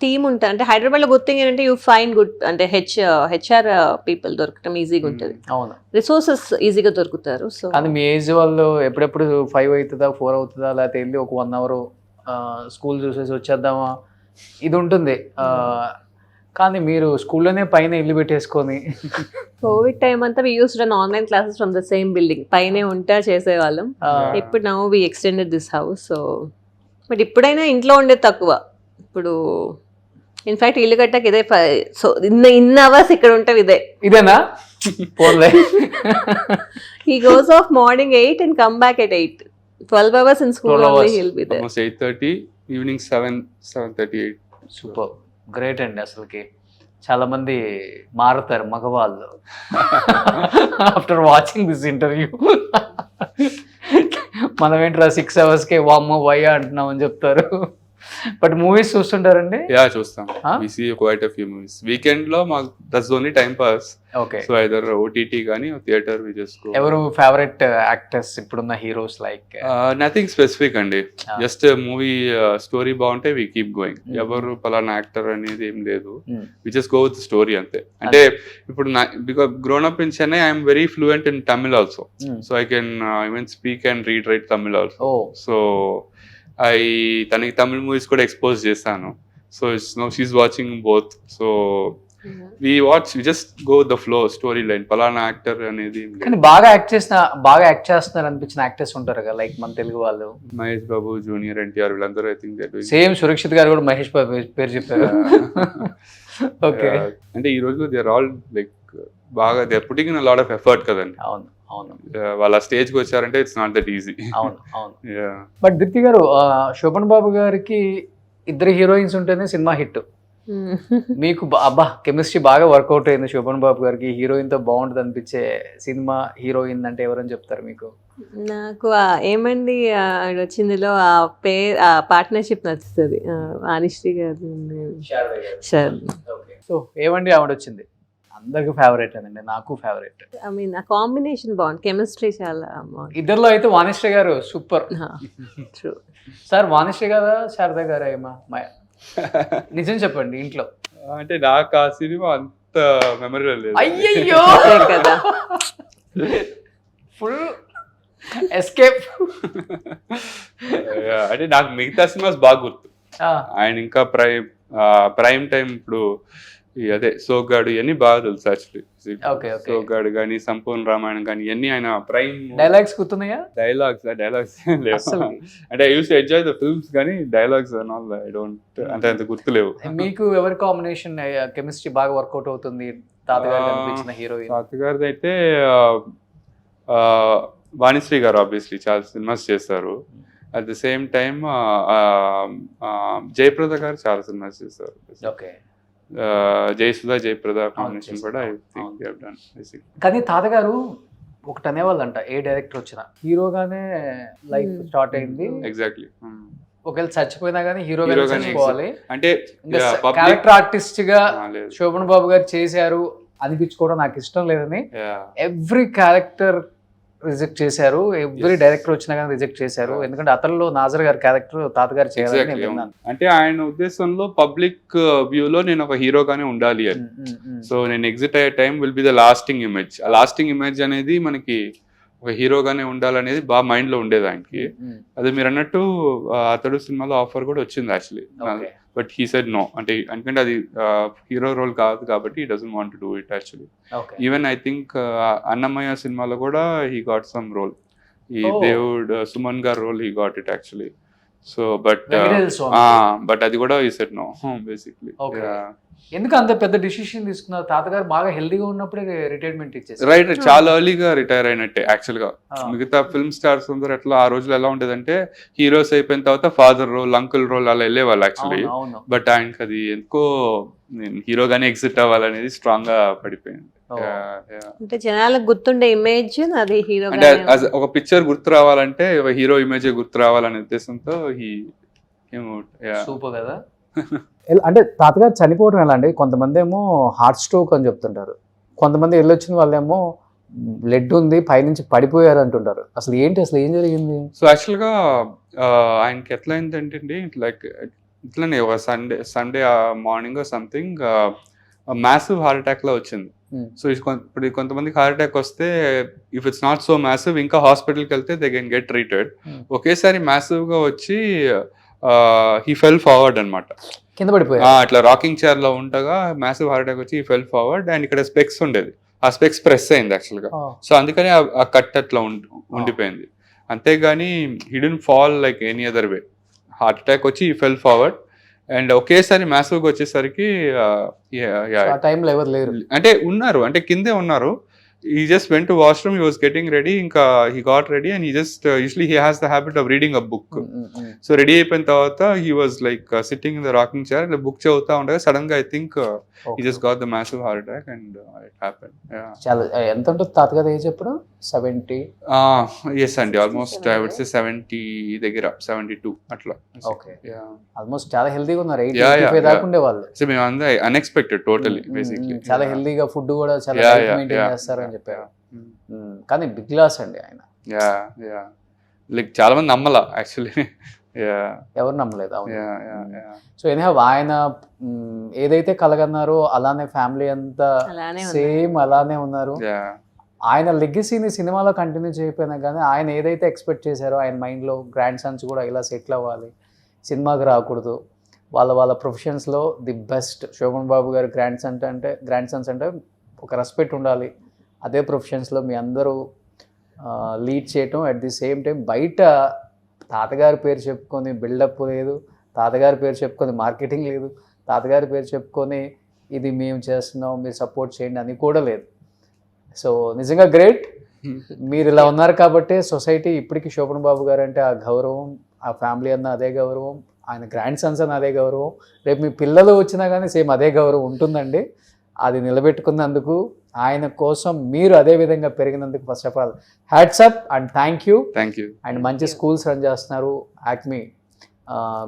Team ఉంటా అంటే హైదరాబాద్ లో గుడ్ థింగ్ ఏంటంటే యూ ఫైన్ గుడ్ అంటే హెచ్ఆర్ పీపుల్ దొరకటం ఈజీగా ఉంటుంది. అవును, రిసోర్సెస్ ఈజీగా దొరుకుతారు. సో కానీ మీ ఏజ్ వాళ్ళు ఎప్పుడెప్పుడు 5 అవుతుందా 4 అవుతుందా, లేకపోతే వెళ్ళి ఒక 1 hour స్కూల్ చూసేసి వచ్చేద్దామా, ఇది ఉంటుంది. కానీ మీరు స్కూల్లోనే పైన ఇల్లు పెట్టేసుకొని కోవిడ్ టైం అంతా we used run online classes from the same building. పైనే ఉంటా చేసేవాళ్ళం. ఇప్పుడు now we extended this house. So but ఇప్పుడైనా ఇంట్లో ఉండేది తక్కువ. ఇప్పుడు ఇన్ఫాక్ట్ ఇల్లు కట్టాక ఇదే. సో ఇన్ అవర్స్ ఇక్కడ ఉంటాం ఇదేనా పోన్లే. He goes off morning 8 and come back at 8. 12 hours in school only he'll be there. Almost 8:30, evening 7:38. Super, great అండి. అసలుకి చాలా మంది మారుతారు మగవాళ్ళు ఆఫ్టర్ వాచింగ్ దిస్ ఇంటర్వ్యూ. మనం ఏంట్రా 6 hours వామ్మో వయ్యా అంటున్నాం అని చెప్తారు. బట్ మూవీస్ చూస్తుంటారండి? యా, చూస్తాం. we see quite a few movies. Weekend లో మాకు that's only time pass. Okay, so either OTT గానీ థియేటర్ వి జస్ట్ గో. ఎవరు ఫేవరెట్ యాక్టర్స్ ఇప్పుడున్న హీరోస్? లైక్ నథింగ్ స్పెసిఫిక్ అండి. జస్ట్ మూవీ స్టోరీ బాగుంటే వి కీప్ గోయింగ్. ఎవరు పలానా యాక్టర్ అనేది ఏం లేదు. We just go with story అంతే. అంటే ఇప్పుడు because grown up in Chennai I'm very fluent in Tamil also. So I can even speak and read write Tamil also. So తనకి తమిళ్ మూవీస్ కూడా ఎక్స్పోజ్ చేస్తాను. So it's no she's watching both. So we just go the flow storyline. పలానా యాక్టర్ అనేది. కానీ బాగా యాక్ట్ చేస్తున్నారు అనిపించిన యాక్టర్స్ ఉంటారు కదా, లైక్ మన తెలుగు వాళ్ళు. మహేష్ బాబు, జూనియర్ ఎన్టీఆర్, వీళ్ళందరూ I think that same Surakshit garu కూడా మహేష్ బాబు పేరు చెప్పారు. ఓకే, అంటే ఈ రోజు దే ఆర్ ఆల్ లైక్ బాగా they are putting in a lot of effort కదండి. అవును అవును, వాళ్ళ స్టేజ్కి వచ్చారంటే ఇట్స్ నాట్ దట్ ఈజీ. అవును అవును. బట్ దీప్తి గారు, శోభన్ బాబు గారికి 2 హీరోయిన్స్ ఉంటేనే సినిమా హిట్. మీకు అబ్బా కెమిస్ట్రీ బాగా వర్కౌట్ అయింది శోభన్ బాబు గారికి, హీరోయిన్ తో బాగుంటుంది అనిపించే సినిమా హీరోయిన్ అంటే ఎవరని చెప్తారు మీకు? నాకు ఏమండి వచ్చిందిలో ఆ పార్ట్నర్షిప్ నచ్చుతుంది. వాణిశ్రీ గారు. సో ఏమండి ఆవిడ వచ్చింది అందరికి ఫేవరెట్ అండి, నాకు ఫేవరెట్. ఐ మీన్ ఆ కాంబినేషన్ బాగుంది, కెమిస్ట్రీ చాలా బాగుంది. ఇద్దరిలో అయితే వాణిశ్రీ గారు సూపర్. ట్రూ సార్, వాణిశ్రీ గారా శారదా గారా ఏమా? నిజం చెప్పండి ఇంట్లో. అంటే నాకు ఆ సినిమా అంత మెమరీ లేదు. అయ్యయ్యో కదా, ఫుల్ ఎస్కేప్. అంటే నాకు మిగతా సినిమాస్ బాగా గుర్తు. ఆయన ఇంకా ప్రైమ్ టైం ఇప్పుడు అదే సోగ్గాడు ఇవన్నీ బాగా తెలుసు యాక్చువల్లీ. సోగ్గాడు కానీ, సంపూర్ణ రామాయణం కానీ ఇవన్నీ ఆయన ప్రైమ్. డైలాగ్స్ గుర్తున్నాయా? డైలాగ్స్ లేవు. అంటే I use to enjoy the films కానీ dialogues and all I don't అంత గుర్తులేవు. మీకు ఎవరి కాంబినేషన్ కెమిస్ట్రీ బాగా వర్కౌట్ అవుతుంది? తాతగారు కనిపించిన హీరోయిన్? తాతగారిది అయితే వాణిశ్రీ గారు ఆబ్వియస్లీ చాలా సినిమాస్ చేస్తారు. At the same time Jayaprada గారు చాలా సినిమాస్ చేస్తారు. ఓకే, జయసుధ జయప్రద కాంబినేషన్ కూడా I think they have done. కానీ తాతగారు ఒకటి అనేవాళ్ళంట, ఏ డైరెక్టర్ వచ్చినా హీరోగానే లైఫ్ స్టార్ట్ అయింది. ఎగ్జాక్ట్లీ. ఒకవేళ చచ్చిపోయినా కానీ హీరోగానే హీరోగానే చచ్చిపోవాలి. అంటే ఇంకా public- క్యారెక్టర్ ఆర్టిస్ట్ గా లేదు. శోభన్ బాబు గారు చేశారు అనిపించుకోవడం నాకు ఇష్టం లేదని Yeah. ఎవ్రీ క్యారెక్టర్ రిజెక్ట్ చేశారు, ఎవ్రీ డైరెక్టర్ వచ్చినా కానీ రిజెక్ట్ చేశారు. ఎందుకంటే అతనిలో నాజర్ గారి క్యారెక్టర్ తాతగారు చేయాలని Exactly. నేను విన్నాను. అంటే ఆయన ఉద్దేశంలో పబ్లిక్ వ్యూలో నేను ఒక హీరోగానే ఉండాలి అని. సో నేను ఎగ్జిట్ అయ్యే time will be the lasting image. ఆ లాస్టింగ్ ఇమేజ్ అనేది మనకి ఒక హీరోగానే ఉండాలనేది బాగా మైండ్ లో ఉండేది ఆయనకి. అది మీరు అన్నట్టు అతడు సినిమాలో ఆఫర్ కూడా వచ్చింది actually, Okay. But he said no. అంటే ఎందుకంటే అది హీరో రోల్ కాదు కాబట్టి he doesn't want to do it actually. Okay. Even I think Annamayya సినిమాలో కూడా హీ గాట్ సమ్ రోల్. ఈ Oh. దేవుడ్ Suman garu role he got it actually. So but Venkateswara Swamy. బట్ అది కూడా ఈ సెట్ నో బేసిక్లీ. Okay. ఎందుకు అంత పెద్ద డిసిషన్ తీసుకున్నారు? తాతగారు బాగా హెల్దీగా ఉన్నప్పుడే రిటైర్మెంట్ ఇచ్చేసారు. రైట్, చాలా ఎర్లీగా రిటైర్ అయినట్టే యాక్చువల్ గా. Ah. మిగతా ఫిల్మ్ స్టార్స్ అందరూ ఎట్లా ఆ రోజులు ఎలా ఉండేదంటే హీరోస్ అయిపోయిన తర్వాత ఫాదర్ రోల్, అంకుల్ రోల్ అలా వెళ్ళేవాళ్ళు యాక్చువల్లీ. అవును, అవును. బట్ ఆయనకి అది ఎందుకో హీరోగానే ఎగ్జిట్ అవ్వాలనేది స్ట్రాంగ్ గా పడిపోయింది. Oh. Yeah, yeah. అంటే జనాలకు గుర్తుండే ఇమేజ్ అది హీరో అంటే ఒక పిక్చర్ గుర్తు రావాలంటే ఒక హీరో ఇమేజ్ గుర్తు రావాలనే ఉద్దేశంతో సూపర్ కదా. అంటే తాతగారు చనిపోవడం ఎలా అండి? కొంతమంది ఏమో హార్ట్ స్ట్రోక్ అని చెప్తుంటారు, కొంతమంది వెళ్ళొచ్చిన వాళ్ళేమో బ్లడ్ ఉంది పైనుంచి పడిపోయారు అంటుంటారు. అసలు ఏంటి, అసలు ఏం జరిగింది? సో యాక్చువల్ గా ఆయనకి ఎట్లా అయిందంటే లైక్ ఇట్లానే ఒక Sunday morning something massive heart attack లో వచ్చింది. సో ఇప్పుడు కొంతమందికి హార్ట్ అటాక్ వస్తే if it's not so massive ఇంకా హాస్పిటల్కి వెళ్తే దే కెన్ గెట్ ట్రీటెడ్. ఒకేసారి మ్యాసివ్ గా వచ్చి హీ ఫెల్ ఫార్వర్డ్ అనమాట, కింద పడిపోయారు. ఇట్లా రాకింగ్ చైర్ లో ఉండగా మ్యాసివ్ హార్ట్ అటాక్ వచ్చి హీ ఫెల్ ఫార్వర్డ్. అండ్ ఇక్కడ స్పెక్స్ ఉండేది, ఆ స్పెక్స్ ప్రెస్ అయింది యాక్చువల్ గా. సో అందుకని ఆ కట్ అట్లా ఉండిపోయింది. అంతేగాని he don't fall like any other way. Heart attack వచ్చి హీ ఫెల్ ఫార్వర్డ్ అండ్ ఒకేసారి మ్యాసివ్గా వచ్చేసరికి టైంలో ఎవరు లేరు అంటే ఉన్నారు, అంటే కిందే ఉన్నారు. he just went to washroom, he was getting ready, ఇంకా he got ready and he just usually he has the habit of reading a book. So ready అయిపోయిన తర్వాత he was like sitting in the rocking chair and the book చదువుతా ఉండగా sudden గా I think he just got the massive heart attack and it happened. Yeah. చాలా ఎంత ఉంటుంది తాతగారు ఏజ్ ఎప్పుడు? 70? Yes అండి, ఆల్మోస్ట్ I would say 70 దగ్గర 72 అట్లా. Okay. Yeah. ఆల్మోస్ట్ చాలా హెల్దీగా ఉన్నారు. Yeah, 85 దాకా ఉండేవాళ్ళు. సో మేము అందరూ అన్ఎక్స్పెక్టెడ్ టోటలీ బేసిక్లీ. చాలా హెల్దీగా ఫుడ్ కూడా చాలా మెయింటైన్ చేస్తారు అని చెప్పారు. కానీ బిగ్ లాస్ అండి ఆయన. యా లైక్ చాలా మంది నమ్మలా యాక్చువల్లీ. ఎవరు నమ్మలేదు. అవును. సో ఎనీహౌ ఆయన ఏదైతే కలగన్నారో అలానే ఫ్యామిలీ అంతా సేమ్ అలానే ఉన్నారు. ఆయన లెగసీని సినిమాలో కంటిన్యూ చేయకపోయినా కానీ ఆయన ఏదైతే ఎక్స్పెక్ట్ చేశారో ఆయన మైండ్లో గ్రాండ్ సన్స్ కూడా ఇలా సెటిల్ అవ్వాలి, సినిమాకి రాకూడదు, వాళ్ళ ప్రొఫెషన్స్లో ది బెస్ట్. శోభన్ బాబు గారు గ్రాండ్ సన్స్ అంటే ఒక రెస్పెక్ట్ ఉండాలి. అదే ప్రొఫెషన్స్లో మీ అందరూ లీడ్ చేయటం, అట్ ది సేమ్ టైం బయట తాతగారి పేరు చెప్పుకొని బిల్డప్ లేదు, తాతగారి పేరు చెప్పుకొని మార్కెటింగ్ లేదు, తాతగారి పేరు చెప్పుకొని ఇది మేము చేస్తున్నాం మీరు సపోర్ట్ చేయండి అని కూడా లేదు. సో నిజంగా గ్రేట్. మీరు ఇలా ఉన్నారు కాబట్టి సొసైటీ ఇప్పటికీ శోభన్ బాబు గారు అంటే ఆ గౌరవం, ఆ ఫ్యామిలీ అన్న అదే గౌరవం, ఆయన గ్రాండ్ సన్స్ అన్న అదే గౌరవం, రేపు మీ పిల్లలు వచ్చినా కానీ సేమ్ అదే గౌరవం ఉంటుందండి. అది నిలబెట్టుకున్నందుకు, ఆయన కోసం మీరు అదే విధంగా పెరిగినందుకు first of all hats up and thank you. And మంచి స్కూల్స్ రన్ చేస్తున్నారు. యాక్మీ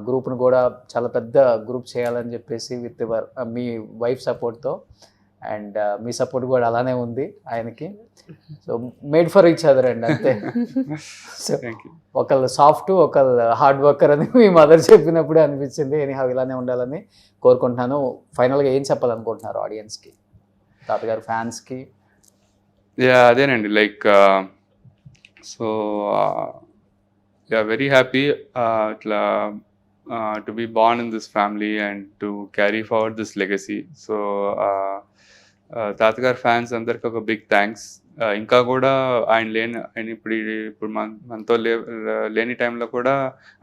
గ్రూప్ను కూడా చాలా పెద్ద గ్రూప్ చేయాలని చెప్పేసి విత్ మీ వైఫ్ సపోర్ట్తో, అండ్ మీ సపోర్ట్ కూడా అలానే ఉంది ఆయనకి. So made for each other అండి అంతే. సో ఒకళ్ళు సాఫ్ట్ ఒకళ్ళు హార్డ్ వర్కర్ అని మీ మదర్ చెప్పినప్పుడే అనిపించింది. ఎనీహౌ ఇలానే ఉండాలని కోరుకుంటున్నాను. ఫైనల్గా ఏం చెప్పాలనుకుంటున్నారు ఆడియన్స్కి, తాతగారు ఫ్యాన్స్కి? అదేనండి లైక్ సో వెరీ హ్యాపీ ఇట్లా to be born in this family and to carry forward this legacy. So తాతగారు ఫ్యాన్స్ అందరికి ఒక బిగ్ థ్యాంక్స్. ఇంకా కూడా ఆయన ఇప్పుడు మనతో లేని టైంలో కూడా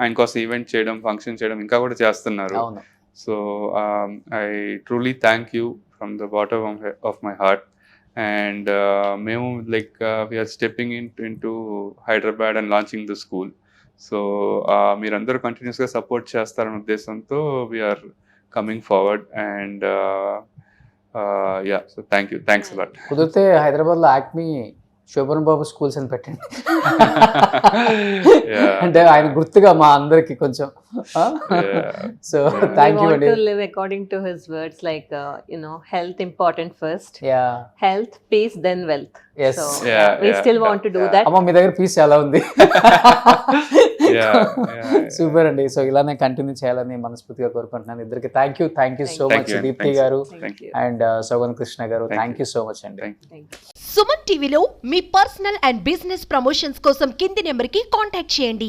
ఆయన కోసం ఈవెంట్ చేయడం, ఫంక్షన్ చేయడం ఇంకా కూడా చేస్తున్నారు. So I truly thank you from the bottom of my heart. And మేము like we are stepping in to Hyderabad and launching the school. So మీరందరూ కంటిన్యూస్గా సపోర్ట్ చేస్తారనే ఉద్దేశంతో we are coming forward. And so thanks a lot. కుదిరితే హైదరాబాద్లో యాక్మీ శోభన్ బాబు స్కూల్స్ అని పెట్టండి. Yeah. అంటే ఆయన గుర్తుగా మా అందరికి కొంచెం. సో థ్యాంక్ యూ అండి. to live according to his words, like health important first, yeah health, peace, then wealth. Yes. So Yeah, we yeah, still want to do that. అమ్మ మీ దగ్గర పీస్ చాలా ఉంది. Yeah, సూపర్ అండి. సో ఇలానే కంటిన్యూ చేయాలని మనస్ఫూర్తిగా కోరుకుంటున్నాను. ఇద్దరికి thank you so Thank much. you. Deepti Thanks. Garu Thank you. And Sogan Krishna garu, Thank thank you so much అండి. Thank you. Thank you. Suman టీవీలో మీ పర్సనల్ అండ్ బిజినెస్ ప్రమోషన్స్ కోసం కింది నెంబర్కి కాంటాక్ట్ చేయండి.